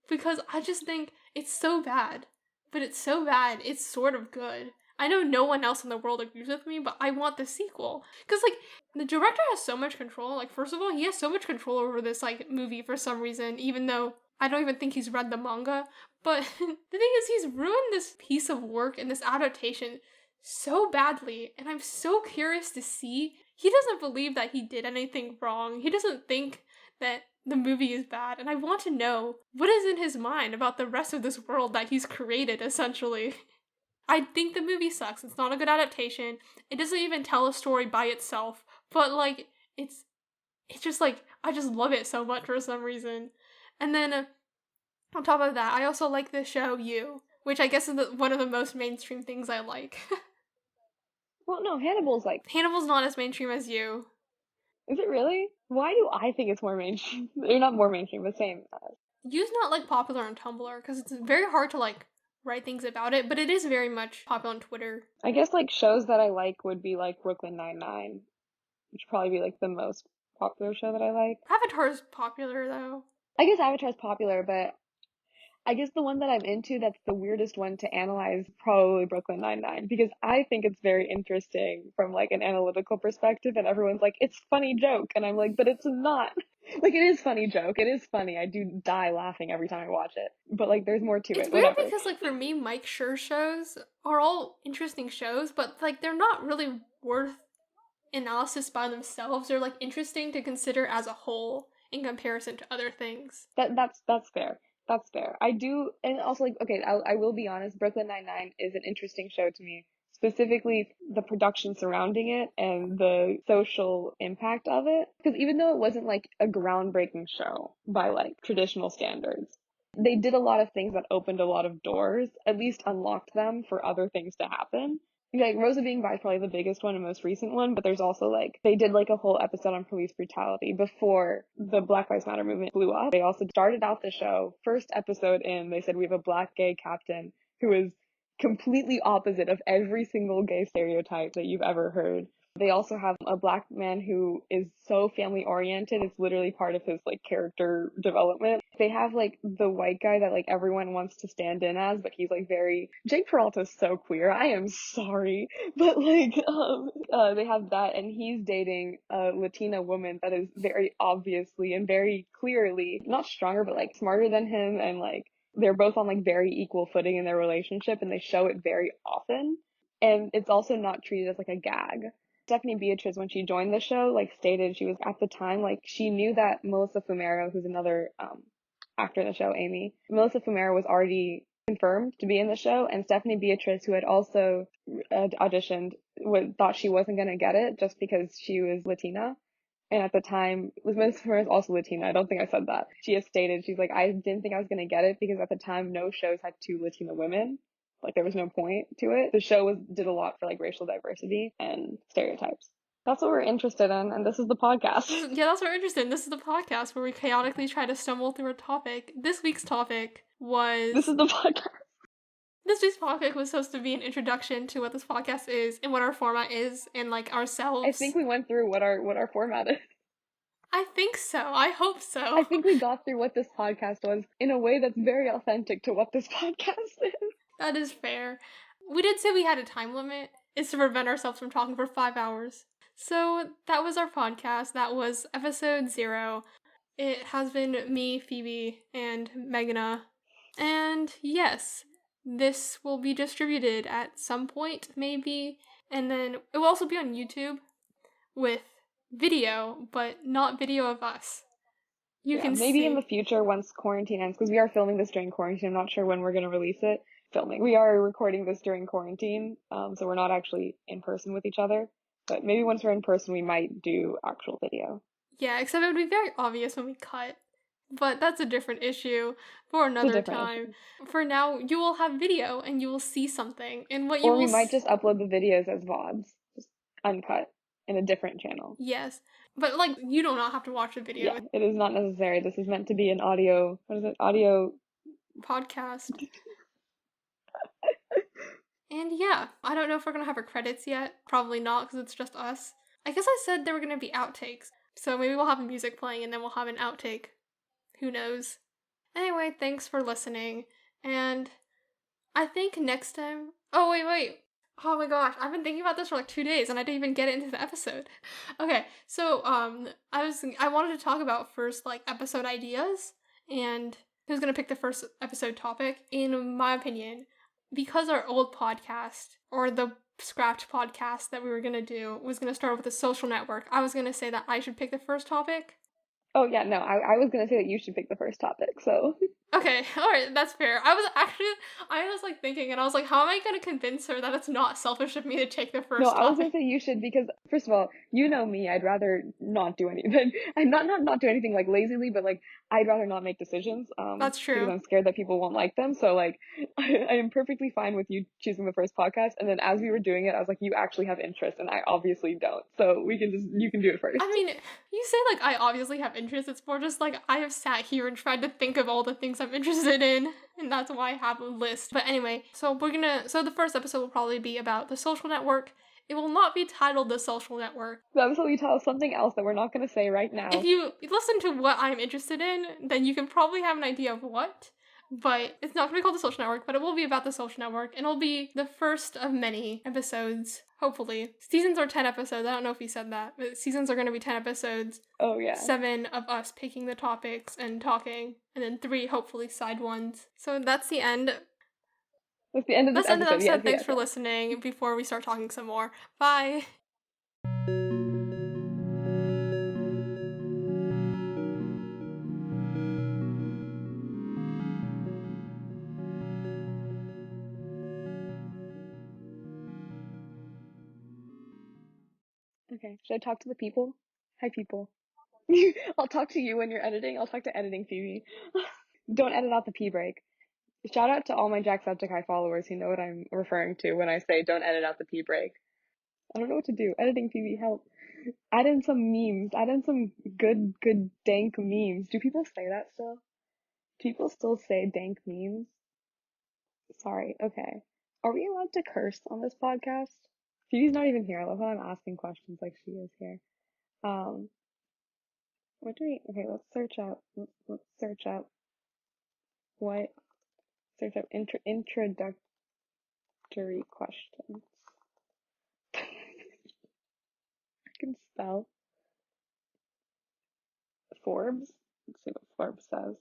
because I just think it's so bad. But it's so bad, it's sort of good. I know no one else in the world agrees with me, but I want the sequel. Because, like, the director has so much control. Like, first of all, he has so much control over this, like, movie for some reason, even though I don't even think he's read the manga. But the thing is, he's ruined this piece of work and this adaptation so badly, and I'm so curious to see. He doesn't believe that he did anything wrong. He doesn't think that the movie is bad, and I want to know what is in his mind about the rest of this world that he's created, essentially. I think the movie sucks. It's not a good adaptation. It doesn't even tell a story by itself, but like it's just like I just love it so much for some reason. And then on top of that, I also like the show You, which I guess is one of the most mainstream things I like. Well, no, Hannibal's like, Hannibal's not as mainstream as You. is it really? Why do I think it's more mainstream? They're not more mainstream, but same. You's not like popular on Tumblr because it's very hard to like write things about it, but it is very much popular on Twitter. I guess like shows that I like would be like Brooklyn Nine-Nine, which would probably be like the most popular show that I like. Avatar's popular though. I guess Avatar's popular, but I guess the one that I'm into that's the weirdest one to analyze is probably Brooklyn Nine-Nine because I think it's very interesting from like an analytical perspective and everyone's like, it's funny joke. And I'm like, but it's not. Like, it is funny joke. It is funny. I do die laughing every time I watch it. But like, there's more to It's it. weird Whatever. because like for me, Mike Schur shows are all interesting shows, but like they're not really worth analysis by themselves. They're like interesting to consider as a whole in comparison to other things. That's fair. That's fair. I do, and also like, okay, I will be honest, Brooklyn Nine-Nine is an interesting show to me. Specifically, the production surrounding it and the social impact of it. Because even though it wasn't like a groundbreaking show by like traditional standards, they did a lot of things that opened a lot of doors, at least unlocked them for other things to happen. Like Rosa being bi is probably the biggest one and most recent one, but there's also like they did like a whole episode on police brutality before the Black Lives Matter movement blew up. They also started out the show, first episode in, they said we have a black gay captain who is completely opposite of every single gay stereotype that you've ever heard. They also have a black man who is so family oriented. It's literally part of his like character development. They have like the white guy that like everyone wants to stand in as, but he's like very, Jake Peralta's so queer. I am sorry. But like, they have that and he's dating a Latina woman that is very obviously and very clearly not stronger, but like smarter than him. And like, they're both on like very equal footing in their relationship and they show it very often. And it's also not treated as like a gag. Stephanie Beatriz, when she joined the show, like stated she was at the time, like she knew that Melissa Fumero, who's another actor in the show, Amy, Melissa Fumero was already confirmed to be in the show, and Stephanie Beatriz, who had also auditioned, thought she wasn't going to get it just because she was Latina. And at the time, Melissa Fumero is also Latina. I don't think I said that. She has stated, she's like, I didn't think I was going to get it because at the time, no shows had two Latina women. Like there was no point to it. The show did a lot for like racial diversity and stereotypes. That's what we're interested in, and this is the podcast. Yeah, that's what we're interested in. This is the podcast where we chaotically try to stumble through a topic. This week's topic was... This is the podcast. This week's topic was supposed to be an introduction to what this podcast is and what our format is and like ourselves. I think we went through what our format is. I think so. I hope so. I think we got through what this podcast was in a way that's very authentic to what this podcast is. That is fair. We did say we had a time limit. It's to prevent ourselves from talking for 5 hours. So that was our podcast. That was episode 0. It has been me, Phoebe, and Meghana. And yes, this will be distributed at some point, maybe. And then it will also be on YouTube with video, but not video of us. You can maybe see. in the future once quarantine ends, because we are filming this during quarantine. I'm not sure when we're going to release it. We are recording this during quarantine, so we're not actually in person with each other. But maybe once we're in person, we might do actual video. Yeah, except it would be very obvious when we cut. But that's a different issue for another time. For now, you will have video and you will see something. And what you or will we might just upload the videos as VODs, just uncut, in a different channel. Yes. But, like, you do not have to watch the video. Yeah, it is not necessary. This is meant to be an audio... What is it? Audio... podcast. And yeah, I don't know if we're gonna have our credits yet. Probably not, because it's just us. I guess I said there were gonna be outtakes. So maybe we'll have music playing and then we'll have an outtake. Who knows? Anyway, thanks for listening. And I think next time... Oh, wait. Oh my gosh, I've been thinking about this for like 2 days and I didn't even get it into the episode. Okay, so I wanted to talk about first like episode ideas and who's gonna pick the first episode topic. In my opinion, because our old podcast, or the scrapped podcast that we were going to do was going to start with a social network. I was going to say that I should pick the first topic. Oh yeah, no, I was gonna say that you should pick the first topic, so. Okay, alright, that's fair. I was like thinking, and I was like, how am I going to convince her that it's not selfish of me to take the No, first I was gonna topic? say you should because first of all, you know me, I'd rather not do anything. I'm not do anything like lazily, but like I'd rather not make decisions, That's because true. I'm scared that people won't like them. So like I am perfectly fine with you choosing the first podcast. And then as we were doing it, I was like, you actually have interest, and I obviously don't. So you can do it I first. mean, you say like I obviously have interest. It's more just like I have sat here and tried to think of all the things I'm interested in, and that's why I have a list. But anyway, so the first episode will probably be about the social network. It will not be titled The Social Network. That was you tell us something else that we're not gonna say right If now. you listen to what I'm interested in, then you can probably have an idea of what. But it's not going to be called The Social Network, but it will be about the social network. And it'll be the first of many episodes, hopefully. Seasons are 10 episodes. I don't know if he said that, but seasons are going to be 10 episodes. Oh yeah. 7 of us picking the topics and talking, and then 3 hopefully side ones. So that's the end. That's the end of this That's the end of the episode. episode. Yes, Thanks yes, for yes. listening before we start talking some more. Bye. Okay. Should I talk to the people? Hi people. I'll talk to you when you're editing. I'll talk to editing Phoebe. Don't edit out the pee break. Shout out to all my Jacksepticeye followers who know what I'm referring to when I say don't edit out the pee break. I don't know what to do. Editing Phoebe, help. Add in some memes. Add in some good dank memes. Do people say that still? People still say dank memes? Sorry, okay. Are we allowed to curse on this podcast? Phoebe's not even here. I love how I'm asking questions like she is here. Um, what do we, okay, let's search up, let's search up what, search up introductory questions. I can spell Forbes. Let's see what Forbes says.